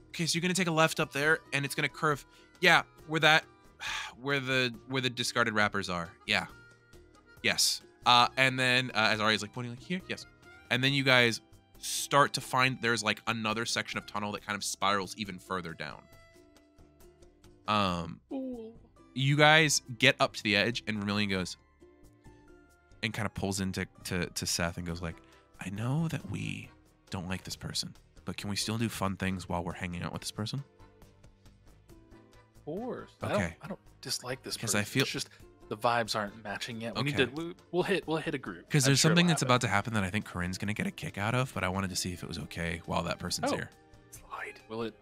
okay, so you're gonna take a left up there, and it's gonna curve. Yeah, where the discarded wrappers are. Yeah. Yes. And then as Aria's like pointing like here, yes. And then you guys start to find there's like another section of tunnel that kind of spirals even further down. You guys get up to the edge, and Vermilion goes and kind of pulls into to Seth and goes like, I know that we don't like this person, but can we still do fun things while we're hanging out with this person? Of course. Okay. I don't dislike this 'Cause person. I feel- It's just the vibes aren't matching yet. We need Okay. to. We'll hit a group. Because I'm there's sure something it'll that's happen. about to happen that I think Corinne's gonna get a kick out of, but I wanted to see if it was okay while that person's Oh. here. Slide. Will it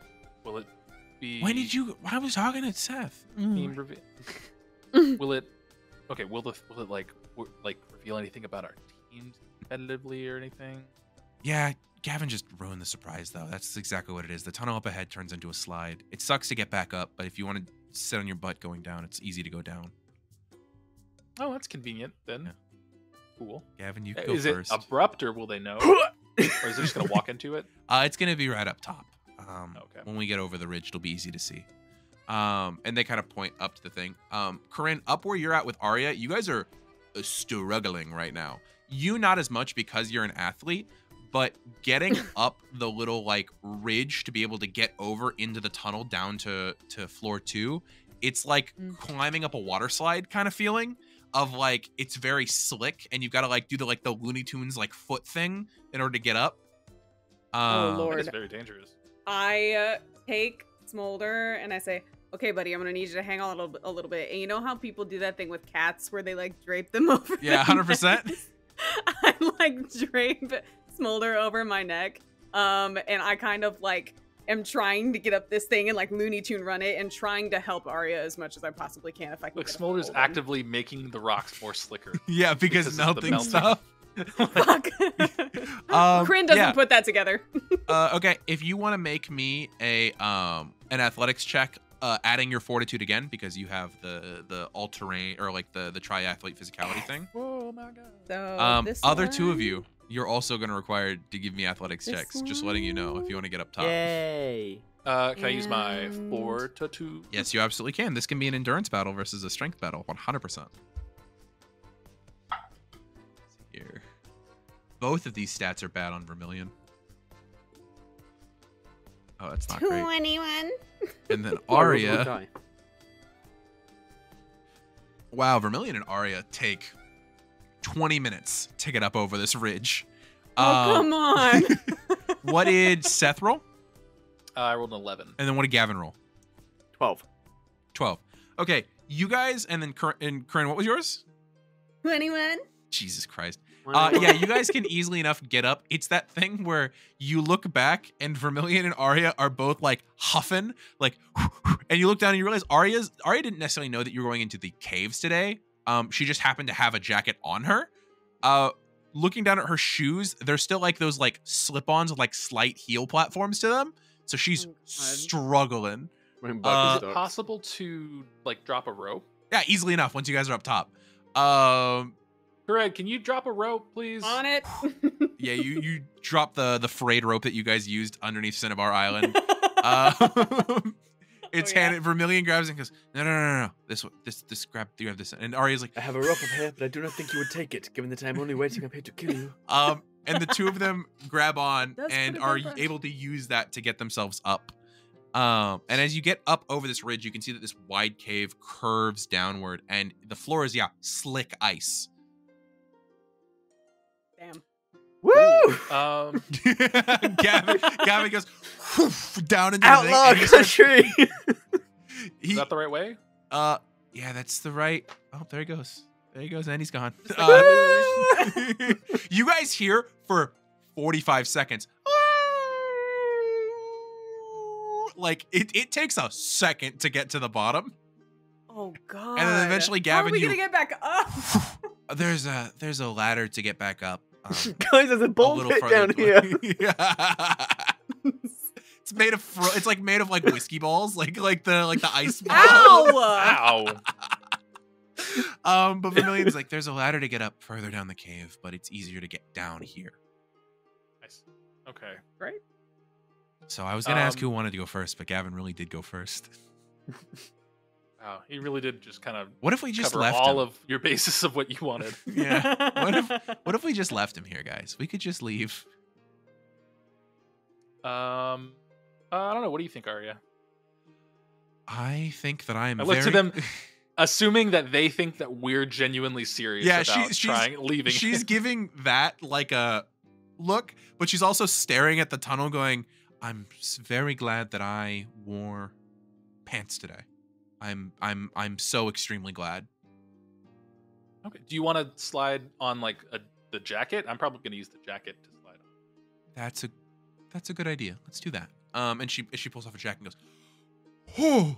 be? When did you? I was talking to Seth. Team will it? Okay. Will it like reveal anything about our teams competitively or anything? Yeah, Gavin just ruined the surprise though. That's exactly what it is. The tunnel up ahead turns into a slide. It sucks to get back up, but if you want to sit on your butt going down, it's easy to go down. Oh, that's convenient then. Yeah. Cool. Gavin, you can go Is first. it abrupt or will they know? Or is it just gonna walk into it? It's gonna be right up top. Okay. When we get over the ridge, it'll be easy to see. And they kind of point up to the thing. Coryne, up where you're at with Aria, you guys are struggling right now. You not as much because you're an athlete, but getting up the little like ridge to be able to get over into the tunnel down to floor 2, it's like climbing up a water slide kind of feeling. Of like it's very slick, and you've got to like do the Looney Tunes like foot thing in order to get up. Oh, Lord. It's very dangerous. I take Smolder and I say, okay, buddy, I'm going to need you to hang on a little bit. And you know how people do that thing with cats where they like drape them over? Yeah, 100%. I like drape Smolder over my neck. And I kind of like am trying to get up this thing and like Looney Tune run it and trying to help Aria as much as I possibly can if I can. Look, get a Smolder's hold of him. actively making the rocks more slicker. Yeah, because Because of the melting melting. stuff. Fuck. Coryne doesn't yeah. put that together. Okay, if you want to make me a an athletics check, adding your fortitude again because you have the all terrain or like the triathlete physicality thing. Oh my god. So this Other two of one- you, you're also going to require to give me athletics This checks. Just letting you know if you want to get up top. Yay. Can I use my And- fortitude? Yes, you absolutely can. This can be an endurance battle versus a strength battle, 100%. Here. Both of these stats are bad on Vermilion. Oh, that's not great. 21. And then Oh, roll the Aria. die. Wow, Vermilion and Aria take 20 minutes to get up over this ridge. Oh, come on. What did Seth roll? I rolled an 11. And then what did Gavin roll? 12. 12. Okay, you guys, and then Coryne, what was yours? 21. Jesus Christ. Yeah, you guys can easily enough get up. It's that thing where you look back and Vermilion and Aria are both like huffing, like, and you look down and you realize Aria didn't necessarily know that you were going into the caves today. She just happened to have a jacket on her. Looking down at her shoes, there's still like those like slip-ons with like slight heel platforms to them. So she's Oh, God. struggling. Wearing Is Birkenstocks. it possible to like drop a rope? Yeah, easily enough once you guys are up top. Greg, can you drop a rope, please? On it. Yeah, you drop the frayed rope that you guys used underneath Cinnabar Island. It's Oh, yeah. handed. Vermilion grabs it and goes, no. This grab this. And Aria's like, I have a rope up here, but I do not think you would take it, given that I am only waiting up here to kill you. and the two of them grab on That's and pretty are good, able to use that to get themselves up. And as you get up over this ridge, you can see that this wide cave curves downward, and the floor is slick ice. Damn. Woo! Gavin goes whoosh, down into Outlaw the thing. And country! Is that the right way? Yeah, that's the right. Oh, there he goes. There he goes, and he's gone. You guys hear for 45 seconds. Like it takes a second to get to the bottom. Oh God! And then eventually, Gavin, how are we gonna get back up? There's a ladder to get back up. Guys, there's a ball pit down here. Yeah. It's made of it's like made of like whiskey balls, like the ice balls. Ow! Ow. But Vermilion's like, there's a ladder to get up further down the cave, but it's easier to get down here. Nice. Okay. Great. So I was gonna ask who wanted to go first, but Gavin really did go first. Wow, he really did just kind of. What if we just cover left all him? of your basis of what you wanted? Yeah. What if we just left him here, guys? We could just leave. I don't know. What do you think, Aria? I think that I'm. I look to them, assuming that they think that we're genuinely serious. Yeah, about leaving. She's giving that like a look, but she's also staring at the tunnel, going, "I'm very glad that I wore pants today. I'm so extremely glad." Okay. Do you want to slide on like the jacket? I'm probably going to use the jacket to slide on. That's a good idea. Let's do that. And she pulls off a jacket and goes, "Oh,"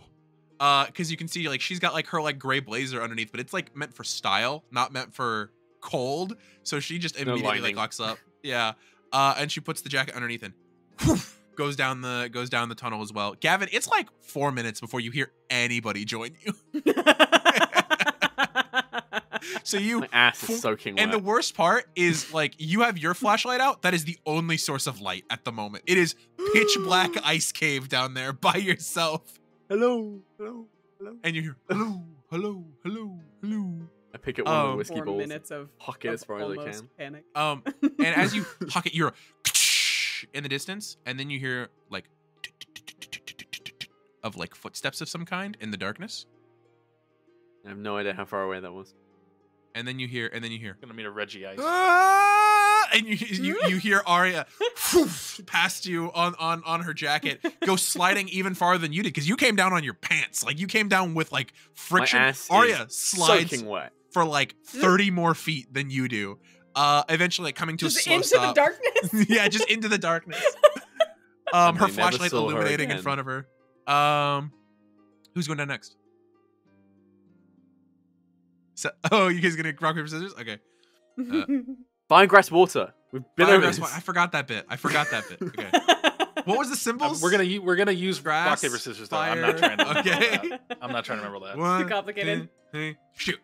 because you can see like she's got like her like gray blazer underneath, but it's like meant for style, not meant for cold. So she just immediately like locks up. Yeah. And she puts the jacket underneath and goes down the tunnel as well. Gavin, it's like 4 minutes before you hear anybody join you. So My ass is soaking wet. And the worst part is like you have your flashlight out. That is the only source of light at the moment. It is pitch black ice cave down there by yourself. Hello. And you hear hello. I pick up one of the whiskey 4 balls. minutes of Hock it as far as I almost can. panic. And as you huck it, you're in the distance, and then you hear like of like footsteps of some kind in the darkness. I have no idea how far away that was. And then you hear, Gonna meet a Reggie Ice. and you hear Aria past you on her jacket, go sliding even farther than you did because you came down on your pants, like you came down with like friction. My ass Aria is slides soaking wet. for like 30 more feet than you do. Eventually like coming to a slow into stop. the darkness. Yeah, just into the darkness. And Her they never flashlight saw her illuminating in again. front of her. Who's going down next? So, you guys gonna rock paper scissors? Okay. Fire, grass, water. We've been Fire, over grass, this. I forgot that bit. Okay. What was the symbols? We're gonna use Grass, rock paper scissors. Though. I'm fire. not trying to. Remember Okay. that. I'm not trying to remember that. 1, Too complicated. 2, 3, shoot.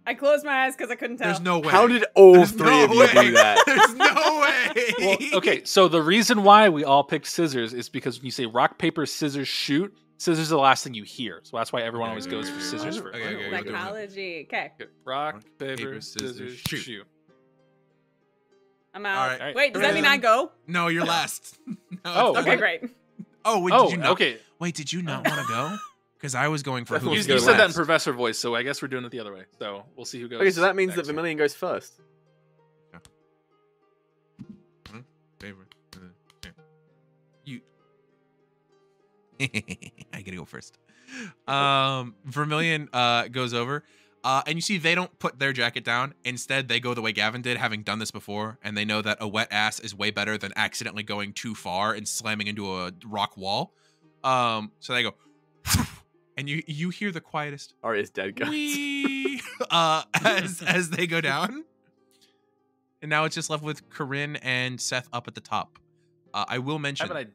I closed my eyes because I couldn't tell. There's no way. How did all There's three no of you way. do that? There's no way. Well, okay, so the reason why we all picked scissors is because when you say rock, paper, scissors, shoot, scissors are the last thing you hear. So that's why everyone always goes for scissors first. Okay, we'll do it. Psychology. Okay, Okay, rock, paper, scissors, shoot. I'm out. All right. Wait, does that mean I go? No, you're last. No, Oh, it's not Okay, like- great. Oh, wait, Oh, did you not? okay. Wait, did you not want to go? Because I was going for That who was was You go said that in last. professor voice, so I guess we're doing it the other way. So we'll see who goes. Okay, so that means that next. Vermilion goes first. Favorite. You. I gotta go first. Vermilion goes over, and you see they don't put their jacket down. Instead, they go the way Gavin did, having done this before, and they know that a wet ass is way better than accidentally going too far and slamming into a rock wall. So they go, and you hear the quietest Aria's dead, guys. wee, as they go down. And now it's just left with Coryne and Seth up at the top. I will mention. Haven't I?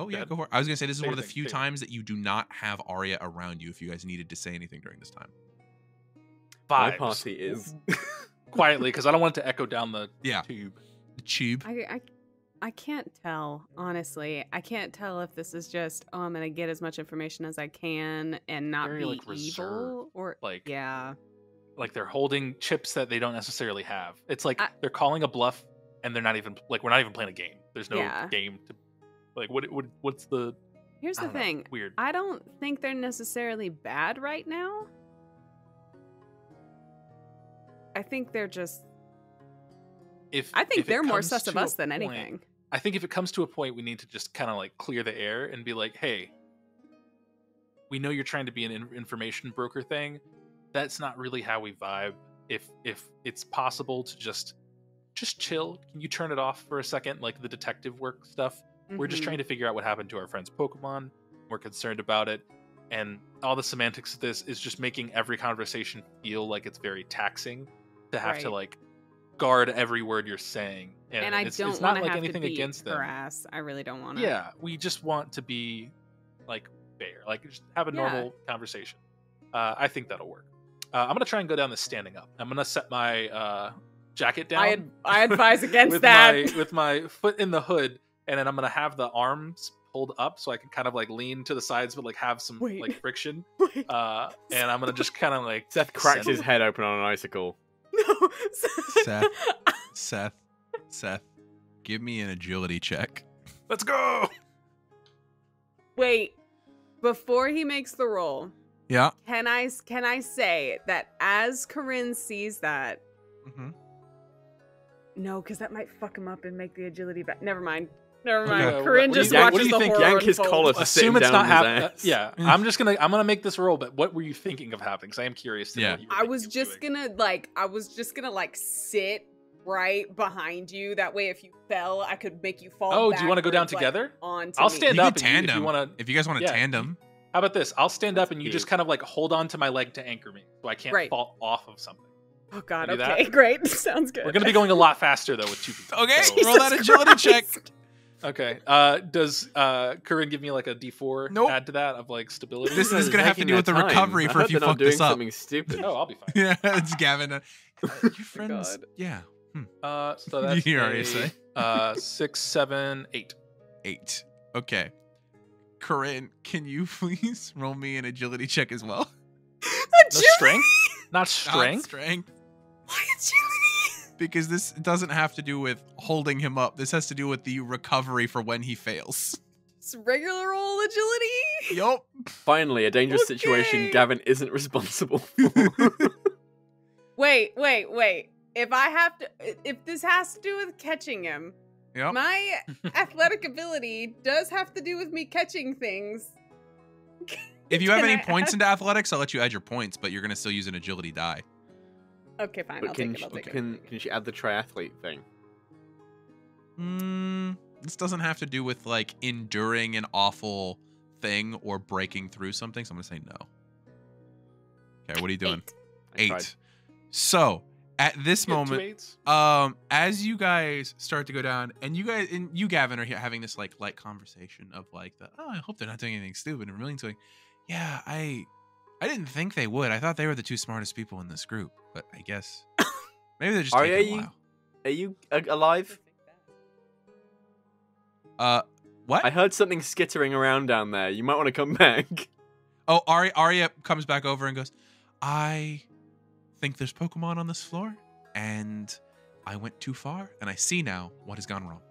Oh yeah, Dead? go for it. I was gonna say this is Say one of your the thing, few say your times that you do not have Aria around you if you guys needed to say anything during this time. My Vibes. party is. Quietly, because I don't want it to echo down the Yeah. tube. The tube. I can't tell, honestly. I can't tell if this is just, I'm going to get as much information as I can and not Very, be like, reserved. evil. Or, Like, yeah. like they're holding chips that they don't necessarily have. It's like I- they're calling a bluff, and they're not even like we're not even playing a game. There's no Yeah. game to like. What's the? Here's I the don't know, thing. weird. I don't think they're necessarily bad right now. I think they're just, I think if it they're more comes sus of to a us than point- anything. I think if it comes to a point, we need to just kind of like clear the air and be like, hey, we know you're trying to be an information broker thing. That's not really how we vibe. If it's possible to just just chill. Can you turn it off for a second? Like the detective work stuff. We're just trying to figure out what happened to our friend's Pokemon. We're concerned about it. And all the semantics of this is just making every conversation feel like it's very taxing to have to like guard every word you're saying. And I don't it's not want to like have anything to beat against them. her ass. I really don't want to. Yeah, we just want to be like fair, like just have a normal conversation. I think that'll work. I'm gonna try and go down this standing up. I'm gonna set my jacket down. I advise against with that. with my foot in the hood, and then I'm gonna have the arms pulled up so I can kind of like lean to the sides, but like have some like friction. And I'm gonna just kind of like Seth cracks his head open on an icicle. No, Seth, give me an agility check. Let's go. Wait, before he makes the roll, Yeah. can I say that as Coryne sees that? No, because that might fuck him up and make the agility back. Never mind. Coryne just watches the horror yank his unfold. collar to sit him Assume it's down not on his happening. ass. Yeah, I'm gonna make this roll. But what were you thinking of happening? Because I am curious to know what you were I was thinking of just doing. gonna like sit right behind you. That way, if you fell, I could make you fall. Oh, do you want to go down backwards, together? Onto I'll me. stand You up can and tandem if you want to. if you guys want to tandem. How about this? I'll stand up and you cute. just kind of like hold on to my leg to anchor me, so I can't fall off of something. Oh God. Do Okay. that? Great. Sounds good. We're gonna be going a lot faster though with 2 people. Okay, so- roll that agility check. Okay. Does Coryne give me like a D4 Nope. add to that of like stability? This is gonna have to do with the recovery for if you fuck this up. Something stupid. Oh, I'll be fine. Yeah, it's Gavin. Your friends. God. Yeah. So that's You already say. 6, 7, 8. 8. Okay. Coryne, can you please roll me an agility check as well? No strength? Not strength? Not strength. Why agility? Because this doesn't have to do with holding him up. This has to do with the recovery for when he fails. It's regular old agility. Yup. Finally, a dangerous situation Okay. Gavin isn't responsible for. Wait. If this has to do with catching him, Yep. my athletic ability does have to do with me catching things. If you have Can any I points add- into athletics, I'll let you add your points, but you're going to still use an agility die. Okay, fine. But I'll can take it. I'll take it. can she add the triathlete thing? This doesn't have to do with like enduring an awful thing or breaking through something, so I'm going to say no. Okay, what are you doing? I tried. 8. So, at this You have 2 moment, 8s? as you guys start to go down, and you Gavin are having this like light conversation of like I hope they're not doing anything stupid, and Merlin's going, yeah, I didn't think they would. I thought they were the 2 smartest people in this group, but I guess maybe they're just Aria, taking a while. Are you alive? What? I heard something skittering around down there. You might want to come back. Oh, Aria comes back over and goes, I think there's Pokemon on this floor, and I went too far, and I see now what has gone wrong.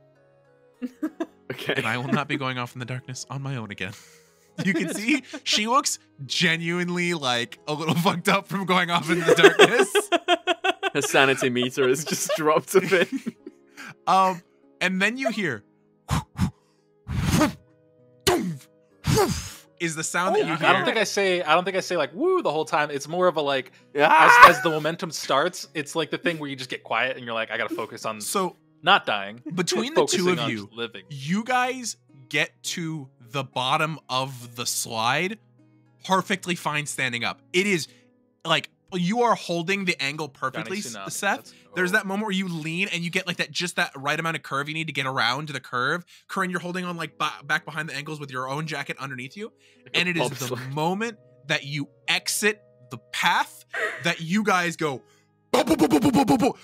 Okay. And I will not be going off in the darkness on my own again. You can see she looks genuinely like a little fucked up from going off in the darkness. Her sanity meter has just dropped a bit. And then you hear is the sound that you hear. I don't think I say like woo the whole time. It's more of a like Ah! as the momentum starts, it's like the thing where you just get quiet and you're like, I gotta focus on So not dying. between the two focusing of on you, just living. you guys get to the bottom of the slide perfectly fine standing up. It is like you are holding the angle perfectly, Tsunami. Seth. There's that moment where you lean and you get like that just that right amount of curve you need to get around to the curve. Coryne, you're holding on like back behind the ankles with your own jacket underneath you. And it is the bobsled. moment that you exit the path that you guys go bo, bo, bo, bo, bo, bo, bo, bo,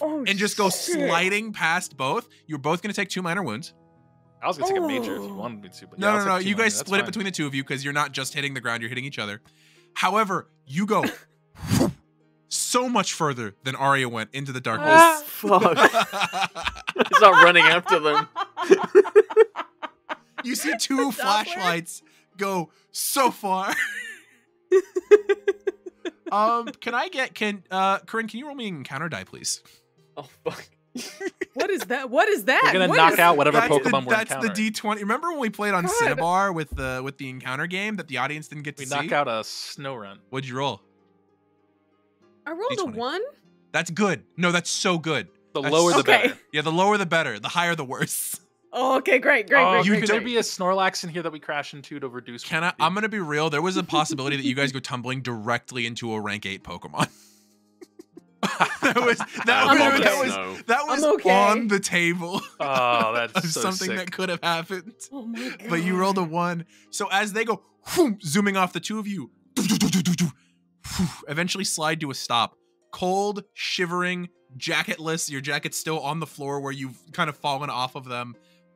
Oh, and just go shit. sliding past both. You're both going to take 2 minor wounds. I was gonna take a major if you Oh. wanted me to, but No, yeah, I'll no, no. take 2 You minor, guys that's split it fine. between the two of you because you're not just hitting the ground, you're hitting each other. However, you go so much further than Aria went into the darkness. Oh, fuck. I start running after them. You see 2 flashlights go so far. Coryne, can you roll me an encounter die, please? Oh, fuck. What is that? What is that? We're gonna What knock is- out whatever That's Pokemon we're that's the encountering. D20. Remember when we played on God. Cinnabar with the encounter game that the audience didn't get to We see? knock out a snow run. What'd you roll? I rolled a D20. 1. That's good. No, that's so good. The lower the Okay. better. Yeah, the lower the better. The higher the worse. Oh, okay, great. Oh, You could there don't- be a Snorlax in here that we crash into to reduce? Kenna, I'm gonna be real. There was a possibility that you guys go tumbling directly into a rank 8 Pokemon. that was I'm okay. that was I'm okay. on the table. Oh, that's of so something sick. that could have happened. Oh my god. But you rolled a 1. So as they go whoom, zooming off, the two of you eventually slide to a stop. Cold, shivering, jacketless. Your jacket's still on the floor where you've kind of fallen off of them.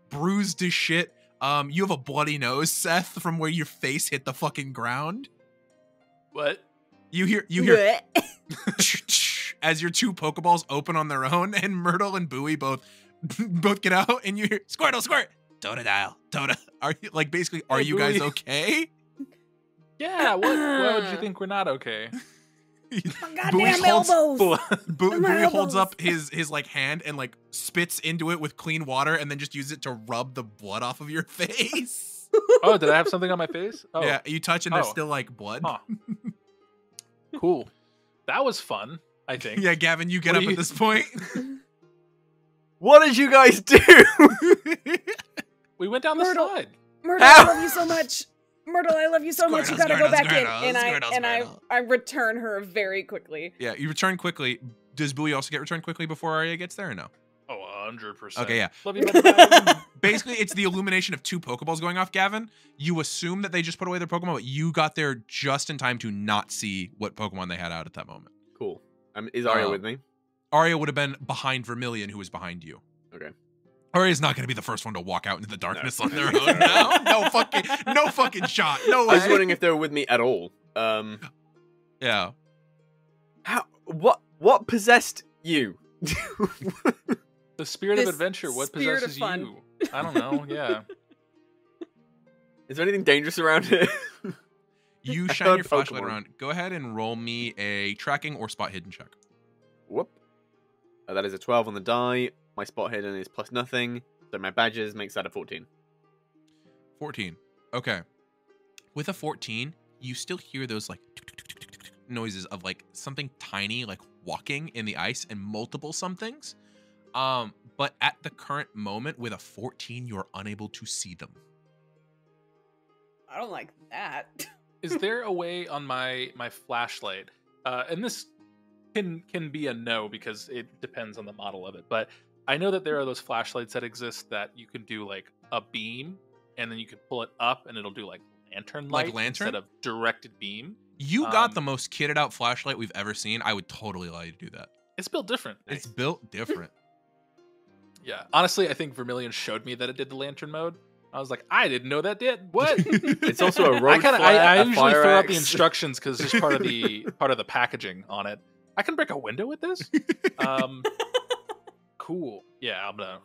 Bruised as shit. You have a bloody nose, Seth, from where your face hit the fucking ground. What? You hear as your 2 Pokeballs open on their own, and Myrtle and Bowie both get out, and you hear Squirtle, Squirt, Totodile, Tota. Are you like basically? Are you guys Bowie. okay? Yeah. What would you think we're not okay? Goddamn elbows. Bowie My holds elbows. up his like hand and like spits into it with clean water, and then just uses it to rub the blood off of your face. Oh, did I have something on my face? Oh, Yeah, you touch and there's Oh. still like blood. Huh. Cool. That was fun, I think. Yeah, Gavin, you get What up do at you- this point. What did you guys do? We went down the Myrtle. slide. Myrtle, I love you so much. Myrtle, I love you so much. You Squirtle, gotta go Squirtle, back in. Squirtle, And Squirtle, Squirtle. I return her very quickly. Yeah, you return quickly. Does Bowie also get returned quickly before Arya gets there or no? Oh, 100%. Okay, yeah. Love you, buddy. Basically, it's the illumination of 2 Pokeballs going off, Gavin. You assume that they just put away their Pokemon, but you got there just in time to not see what Pokemon they had out at that moment. Cool. Is Aria Oh. with me? Arya would have been behind Vermilion, who was behind you. Okay. Arya's not going to be the first one to walk out into the darkness on their No. own. No fucking shot. No I was way. wondering if they were with me at all. Yeah. What possessed you? The spirit This of adventure. What spirit of possesses fun. you? I don't know. Yeah. Is there anything dangerous around here? You I shine heard your flashlight Pokemon. around. Go ahead and roll me a tracking or spot hidden check. Whoop. That is a 12 on the die. My spot hidden is plus nothing. So my badges makes that a 14. 14. Okay. With a 14, you still hear those like noises of like something tiny like walking in the ice and multiple somethings. But at the current moment with a 14, you're unable to see them. I don't like that. Is there a way on my flashlight? And this can be a no because it depends on the model of it. But I know that there are those flashlights that exist that you can do like a beam, and then you can pull it up, and it'll do like lantern Like light lantern? instead of directed beam. You got Um, the most kitted out flashlight we've ever seen. I would totally allow you to do that. It's built different. It's built different. Yeah, honestly, I think Vermilion showed me that it did the lantern mode. I was like, I didn't know that did. What? It's also a road I flare, a usually fire throw out the axe. instructions because it's just part of the packaging on it. I can break a window with this. Cool. Yeah, I'm gonna.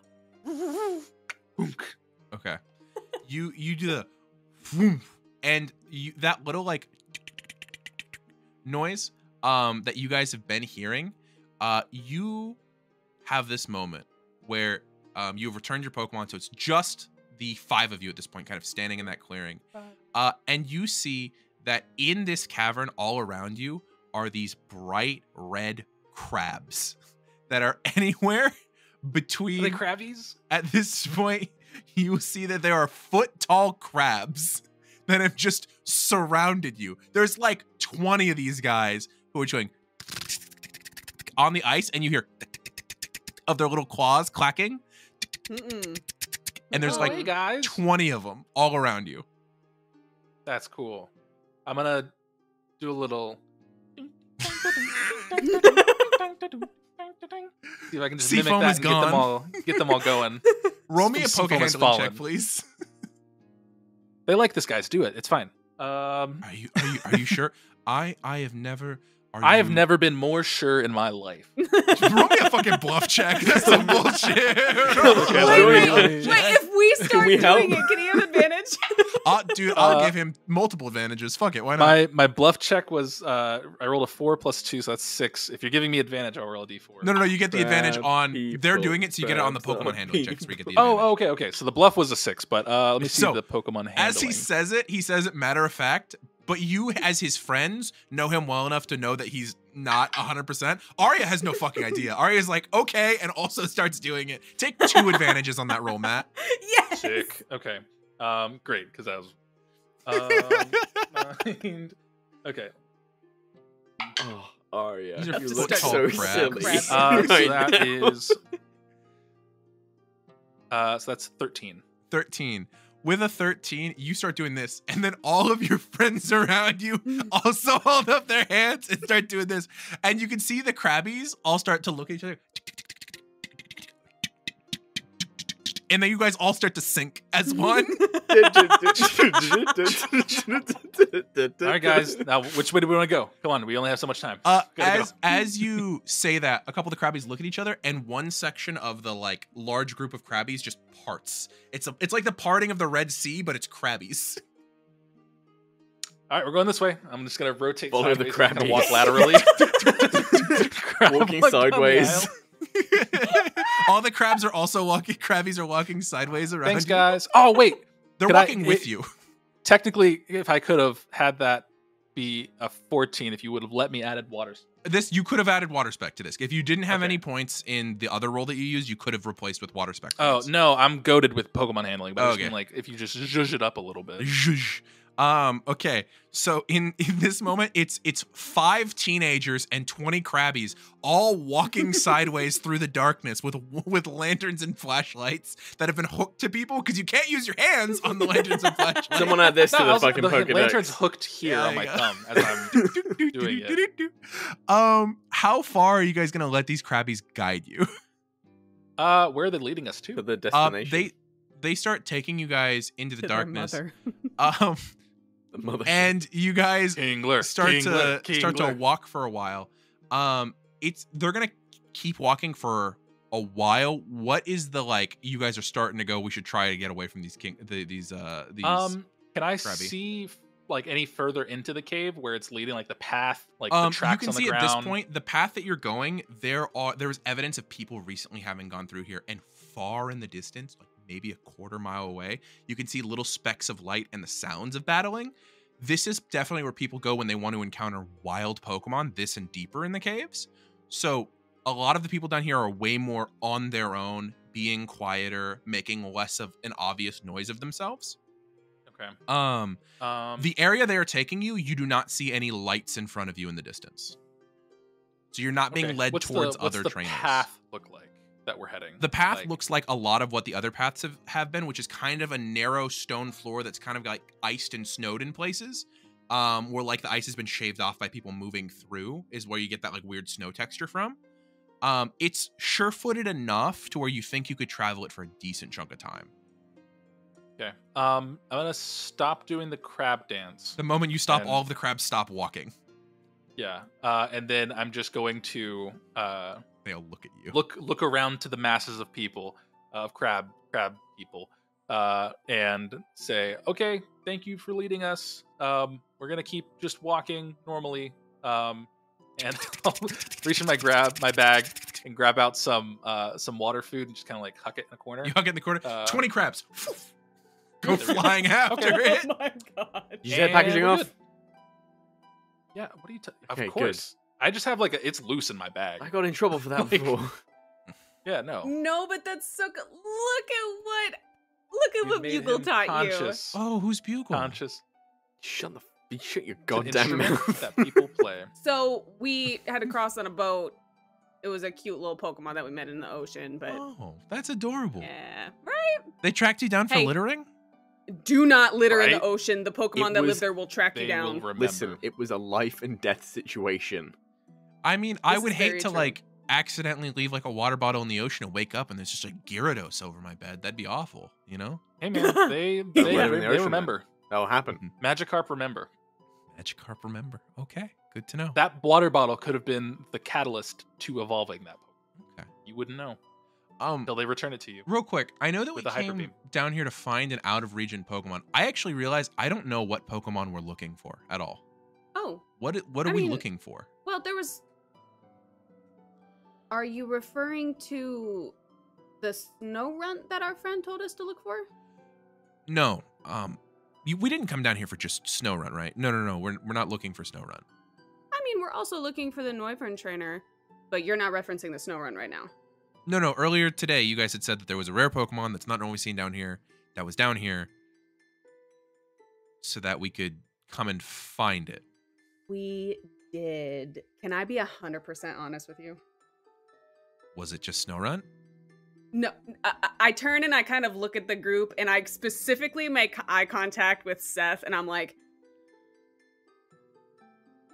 Okay. You do the whoom, and you that little like noise that you guys have been hearing, you have this moment where you've returned your Pokemon, so it's just the 5 of you at this point kind of standing in that clearing. And you see that in this cavern all around you are these bright red crabs that are anywhere between Are they crabbies? at this point, you will see that there are foot-tall crabs that have just surrounded you. There's like 20 of these guys who are going on the ice, and you hear of their little claws clacking, Mm-mm. and there's Oh, like hey guys. 20 of them all around you. That's cool. I'm gonna do a little. See if I can just mimic Seafoam that is and gone. get them all going. Roll me a Seafoam poke has handling fallen. check, please. They like this, guys. Do it. It's fine. Are you sure? I have never. I have never been more sure in my life. Roll me a fucking bluff check. That's some bullshit. Okay, Wait, if we start we help? doing it, can he have advantage? Dude, I'll give him multiple advantages. Fuck it, why not? My bluff check was I rolled a 4 plus 2, so that's 6. If you're giving me advantage, I'll roll a d4. No, you get the advantage Crab on. people, They're doing it, so you get it on the crabs Pokemon are handling checks. Where you get the people. advantage. Oh, okay. So the bluff was a 6, but let me see So, the Pokemon handling. As he says it matter of fact. But you, as his friends, know him well enough to know that he's not 100%. Aria has no fucking idea. Aria's like, okay, and also starts doing it. Take 2 advantages on that roll, Matt. Yes. Sick. Okay. Great, because that was mind. Okay. Oh, Aria. These are You foot look tall so crabs. silly. So right that now. is so that's 13. 13. With a 13, you start doing this, and then all of your friends around you also hold up their hands and start doing this. And you can see the crabbies all start to look at each other. And then you guys all start to sink as one. All right, guys. Now, which way do we want to go? Come on, we only have so much time. Go. As you say that, a couple of the crabbies look at each other, and one section of the like large group of crabbies just parts. It's like the parting of the Red Sea, but it's crabbies. All right, we're going this way. I'm just gonna rotate Follow the sideways. I'm gonna walk crabbies. laterally. Walking Walk down the sideways. aisle. All the crabs are also walking. Crabbies are walking sideways around. Thanks, you. guys. Oh wait, They're Could I- walking with you. technically, if I could have had that be a 14, if you would have let me added waters. This you could have added water spec to this. If you didn't have Okay. any points in the other roll that you used, you could have replaced with water spec. Oh points. no, I'm goaded with Pokemon handling, but I just Okay. mean like if you just zhuzh it up a little bit. Zhuzh. Okay. So in this moment, it's 5 teenagers and 20 crabbies all walking sideways through the darkness with lanterns and flashlights that have been hooked to people because you can't use your hands on the lanterns and flashlights. Someone add this to the fucking the Pokedex. lantern's hooked here Yeah, on my yeah. thumb as I'm doing it. How far are you guys gonna let these crabbies guide you? Where are they leading us To to? the destination. They start taking you guys into the To their darkness. mother. The mother. And you guys Kingler. start to Kingler. walk for a while. They're gonna keep walking for a while. What is the like? You guys are starting to go. We should try to get away from these these. Can I crabby. see like any further into the cave where it's leading, like the path, like the You tracks can on the see ground? at this point the path that you're going. There's evidence of people recently having gone through here, and far in the distance, like maybe a quarter mile away, you can see little specks of light and the sounds of battling. This is definitely where people go when they want to encounter wild Pokemon, this and deeper in the caves. So a lot of the people down here are way more on their own, being quieter, making less of an obvious noise of themselves. Okay. The area they are taking you, you do not see any lights in front of you in the distance. So you're not being okay. led What's towards what's other the trainers. path look like that we're heading? The path Like- looks like a lot of what the other paths have been, which is kind of a narrow stone floor that's kind of like iced and snowed in places. Where like the ice has been shaved off by people moving through is where you get that like weird snow texture from. It's sure-footed enough to where you think you could travel it for a decent chunk of time. Okay. I'm gonna stop doing the crab dance. The moment you stop, And- all of the crabs stop walking. Yeah. And then I'm just going to They all look at you. look around to the masses of people, of crab people, and say, okay, thank you for leading us. We're gonna keep just walking normally. And I'll reach in my bag and grab out some water food and just kind of like huck it in a corner. You hug it in the corner. 20 crabs. Go there we go. flying after Okay. it. Oh my god. You said And packaging we're off? good. Yeah. What are you? Okay, Of course. I just have like it's loose in my bag. I got in trouble for that Like- before. Yeah. No. No, but that's so good. Look at We've what made Bugle him taught conscious. Oh, who's Bugle? Conscious. Shut your It's an goddamn instrument mouth. that people play. you. So we had to cross on a boat. It was a cute little Pokemon that we met in the ocean, but Oh, that's adorable. yeah. Right? They tracked you down for Hey. littering? Do not litter in Right? the ocean. The Pokemon It that was- live there will track you They will down. remember. Listen, it was a life and death situation. I mean, I This would is hate very to true. like accidentally leave like a water bottle in the ocean and wake up and there's just like Gyarados over my bed. That'd be awful, you know? Hey man, they Let it in the ocean, remember. That'll happen. Magikarp remember. Magikarp, remember. Okay, good to know. That water bottle could have been the catalyst to evolving that Pokemon. Okay. You wouldn't know until they return it to you. Real quick, I know that we With a Hyper came Beam. down here to find an out-of-region Pokemon. I actually realized I don't know what Pokemon we're looking for at all. Oh, What are I we mean- looking for? well, there was. Are you referring to the snow runt that our friend told us to look for? No, we didn't come down here for just Snow Run, right? No. We're not looking for Snow Run. I mean, we're also looking for the Noivern trainer, but you're not referencing the snow run right now. No. Earlier today, you guys had said that there was a rare Pokemon that's not normally seen down here that was down here so that we could come and find it. We did. Can I be 100% honest with you? Was it just Snorunt? No, I turn and I kind of look at the group and I specifically make eye contact with Seth and I'm like,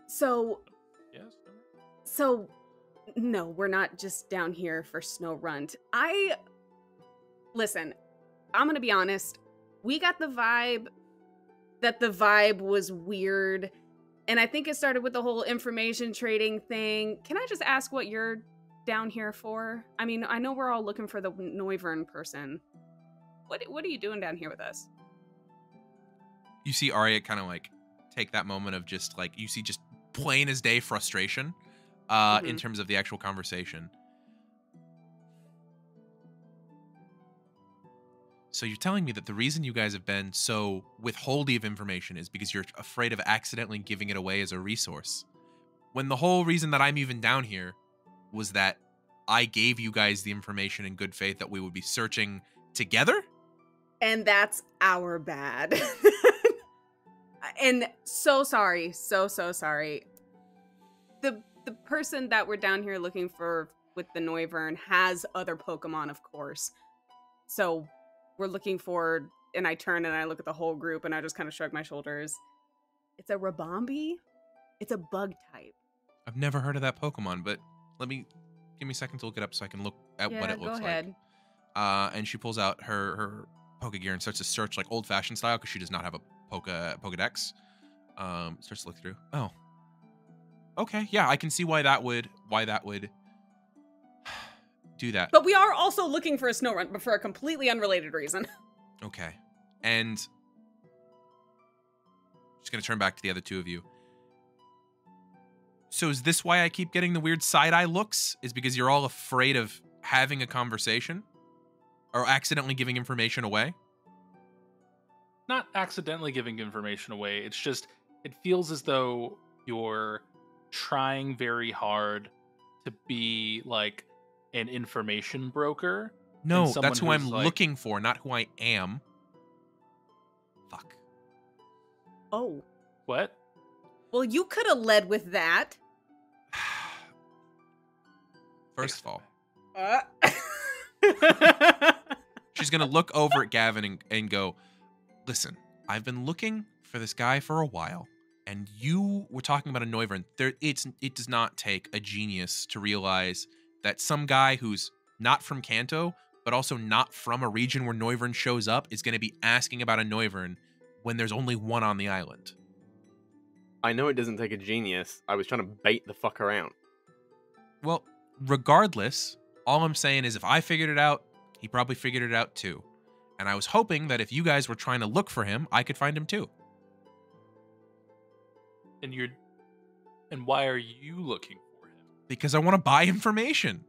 so no, we're not just down here for Snorunt. Listen, I'm going to be honest. We got the vibe that the vibe was weird. And I think it started with the whole information trading thing. Can I just ask what you're down here for? I mean, I know we're all looking for the Noivern person. What are you doing down here with us? You see Aria kind of like take that moment of just like, you see just plain as day frustration in terms of the actual conversation. So you're telling me that the reason you guys have been so withholdy of information is because you're afraid of accidentally giving it away as a resource. When the whole reason that I'm even down here was that I gave you guys the information in good faith that we would be searching together? And that's our bad. And so sorry. So sorry. The person that we're down here looking for with the Noivern has other Pokemon, of course. So we're looking for, and I turn and I look at the whole group and I just kind of shrug my shoulders. It's a Rabombi. It's a bug type. I've never heard of that Pokemon, but give me a second to look it up so I can look at what it looks like. And she pulls out her Pokegear and starts to search like old-fashioned style because she does not have a Pokedex. Starts to look through. Oh. Okay, yeah, I can see why that would do that. But we are also looking for a Snorunt, but for a completely unrelated reason. Okay. And just going to turn back to the other two of you. So is this why I keep getting the weird side-eye looks? Is because you're all afraid of having a conversation? Or accidentally giving information away? Not accidentally giving information away. It's just, it feels as though you're trying very hard to be like an information broker. No, that's who I'm looking for, not who I am. Fuck. Oh. What? Well, you could have led with that. First of all, she's going to look over at Gavin and go, listen, I've been looking for this guy for a while, and you were talking about a Noivern. It does not take a genius to realize that some guy who's not from Kanto, but also not from a region where Noivern shows up, is going to be asking about a Noivern when there's only one on the island. I know it doesn't take a genius. I was trying to bait the fucker out. Well, regardless, all I'm saying is if I figured it out, he probably figured it out too. And I was hoping that if you guys were trying to look for him, I could find him too. And why are you looking for him? Because I want to buy information.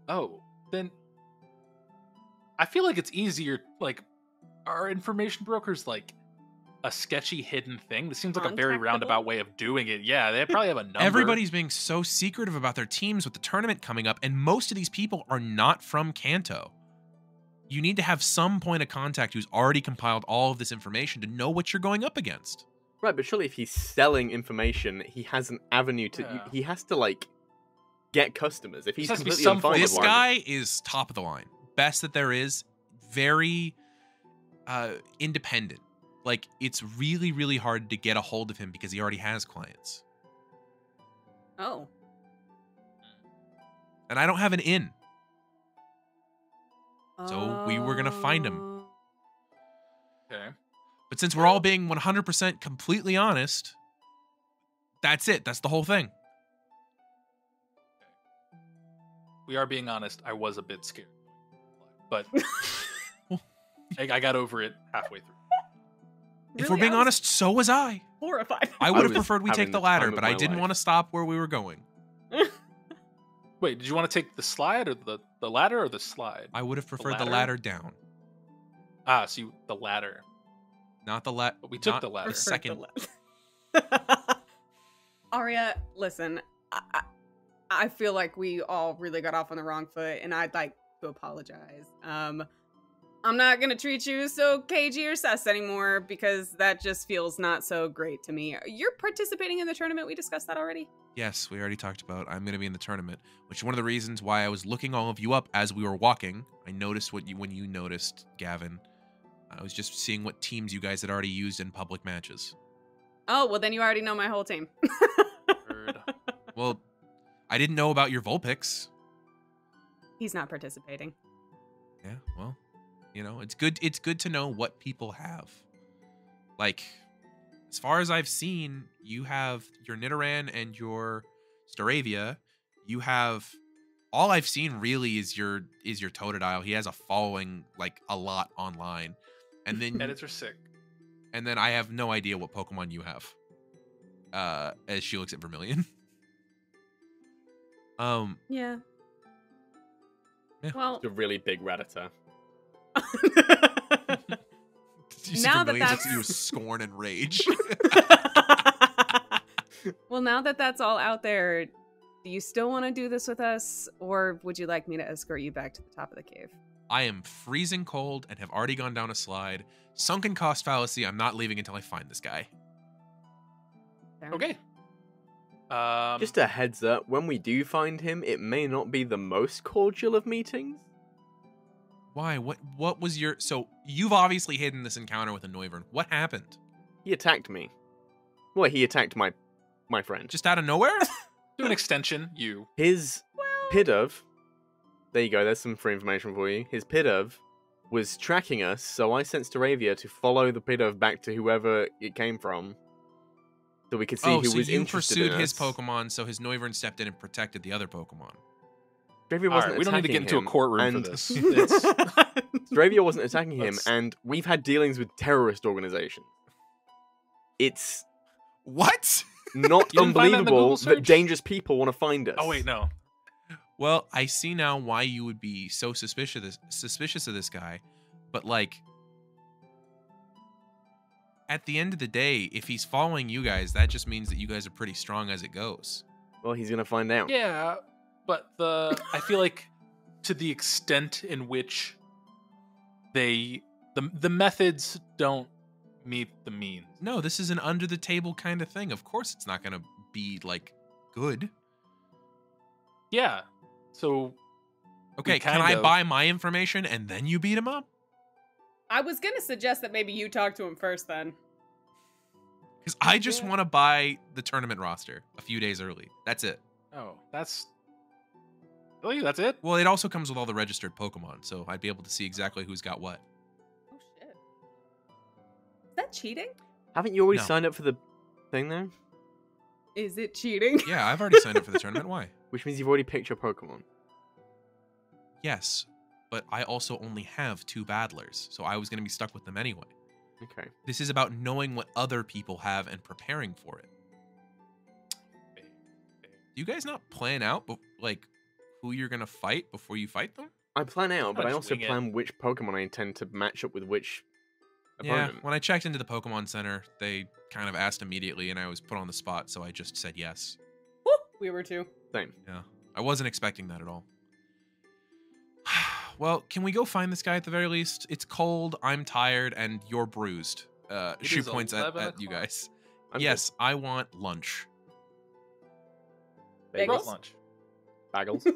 Oh, then I feel like it's easier. Like, are information brokers like a sketchy hidden thing? This seems like a very roundabout way of doing it. Yeah, they probably have a number. Everybody's being so secretive about their teams with the tournament coming up, and most of these people are not from Kanto. You need to have some point of contact who's already compiled all of this information to know what you're going up against. Right, but surely if he's selling information, he has an avenue to... Yeah. He has to, like, get customers. If he's This has to be completely some unfindable... This guy is top of the line. Best that there is. Very independent. Like, it's really, really hard to get a hold of him because he already has clients. Oh. And I don't have an in. So we were going to find him. Okay. But since we're all being 100% completely honest, that's it. That's the whole thing. We are being honest. I was a bit scared, but I got over it halfway through. If we're being honest, so was I. Horrified. I would have was preferred we take having the the ladder, time of but I my didn't life. want to stop where we were going. Wait, did you want to take the slide or the ladder or the slide? I would have preferred the ladder? ladder down. Ah, so the ladder. Not the ladder. But we took the ladder. Second. Aria, listen, I feel like we all really got off on the wrong foot, and I'd like to apologize. I'm not gonna treat you so cagey or sus anymore because that just feels not so great to me. You're participating in the tournament. We discussed that already. Yes, we already talked about I'm going to be in the tournament, which is one of the reasons why I was looking all of you up as we were walking. I noticed when you noticed, Gavin. I was just seeing what teams you guys had already used in public matches. Oh, well, then you already know my whole team. Heard. Well, I didn't know about your Vulpix. He's not participating. Yeah, well, you know, it's good to know what people have. Like, as far as I've seen, you have your Nidoran and your Staravia. You have all I've seen really is your Totodile. He has a following like a lot online. And then Edits are sick. And then I have no idea what Pokemon you have. As she looks at Vermilion. Yeah. Yeah. Well, It's a really big Rattata. Now that Vermilion that's- looks at you with scorn and rage. well, now that that's all out there, do you still want to do this with us, or would you like me to escort you back to the top of the cave? I am freezing cold and have already gone down a slide. Sunken cost fallacy. I'm not leaving until I find this guy. Fair Okay. Just a heads up, when we do find him, it may not be the most cordial of meetings. Why? What was your... So, you've obviously hidden this encounter with a Noivern. What happened? He attacked me. Well, he attacked my friend. Just out of nowhere? Do an extension. You. His Pidove, there you go, there's some free information for you. His Pidove was tracking us, so I sent Staravia to follow the Pidove back to whoever it came from, so we could see who so was you interested pursued in his us. Pokemon, so his Noivern stepped in and protected the other Pokemon. Staravia All wasn't right, we don't need to get into a attacking him, courtroom and for this. It's, Staravia wasn't attacking him, Let's- and we've had dealings with terrorist organizations. It's What? not You didn't find that in the unbelievable Google that search? dangerous people want to find us. oh wait, no. Well, I see now why you would be so suspicious of this guy, but like... At the end of the day, if he's following you guys, that just means that you guys are pretty strong as it goes. Well, he's gonna find out. Yeah, but I feel like to the extent in which the methods don't meet the means. No, this is an under the table kind of thing. Of course it's not going to be like good. Yeah. So Okay, can kind I of- buy my information and then you beat him up? I was gonna suggest that maybe you talk to him first, then. Because I just Yeah. want to buy the tournament roster a few days early. That's it. oh, that's really that's it. Well, it also comes with all the registered Pokemon, so I'd be able to see exactly who's got what. Oh shit! Is that cheating? Haven't you already No. signed up for the thing though? Is it cheating? Yeah, I've already signed up for the tournament. Why? Which means you've already picked your Pokemon. Yes, but I also only have 2 battlers, so I was going to be stuck with them anyway. Okay. This is about knowing what other people have and preparing for it. Do you guys not plan out, like, who you're going to fight before you fight them? I plan out, but I'll I just also wing it. plan which Pokemon I intend to match up with which Yeah, opponent. when I checked into the Pokemon Center, they kind of asked immediately, and I was put on the spot, so I just said yes. Woo! We were too. Same. Yeah, I wasn't expecting that at all. Well, can we go find this guy at the very least? It's cold, I'm tired, and you're bruised. It She is points 11 at you o'clock. guys. I'm Yes, I want lunch. good. Bagels? Lunch. Bagels.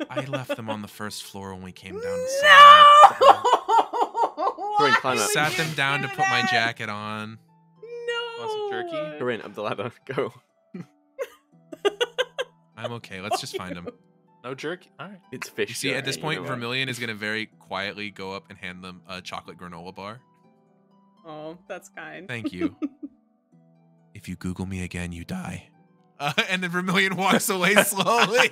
I left them on the first floor when we came down to see No! Coryne, Why climb would up. Sat you them down to do put my that? jacket on. No. Want some jerky? Coryne, up the ladder. Go. I'm okay. Let's just find him. No jerky. All right. It's fish. You see, at this jerky, point, you know what? Vermilion is going to very quietly go up and hand them a chocolate granola bar. Oh, that's kind. Thank you. If you Google me again, you die. And then Vermilion walks away slowly.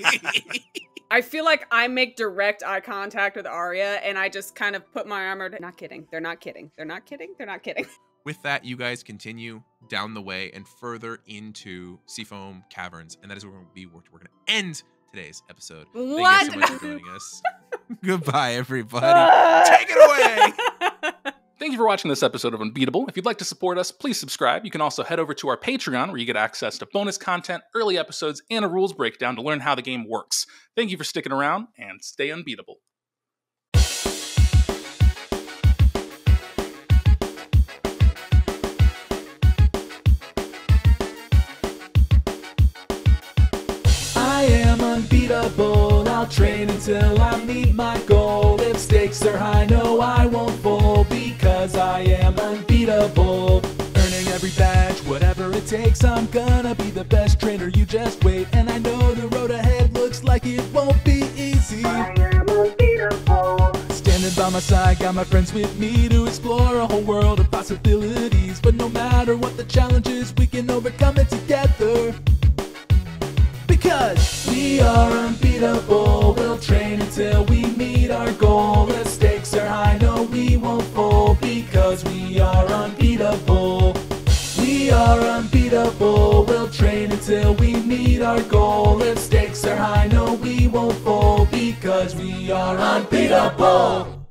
I feel like I make direct eye contact with Aria, and I just kind of put my arm around. Not kidding. They're not kidding. They're not kidding. They're not kidding. With that, you guys continue down the way and further into Seafoam Caverns. And that is where we're going to end today's episode. Thank you guys so much for joining us. Goodbye, everybody. Take it away. Thank you for watching this episode of Unbeatable. If you'd like to support us, please subscribe. You can also head over to our Patreon, where you get access to bonus content, early episodes, and a rules breakdown to learn how the game works. Thank you for sticking around, and stay unbeatable. I am unbeatable, I'll train until I meet my goal. If stakes are high, no, I won't fold, because I am unbeatable. Earning every badge, whatever it takes, I'm gonna be the best trainer, you just wait. And I know the road ahead looks like it won't be easy. I am unbeatable. Standing by my side, got my friends with me to explore a whole world of possibilities. But no matter what the challenge is, we can overcome it together. Because we are unbeatable, we'll train until we meet our goal. If stakes are high, no, we won't fold, because we are unbeatable. We are unbeatable, we'll train until we meet our goal. If stakes are high, no, we won't fold, because we are unbeatable.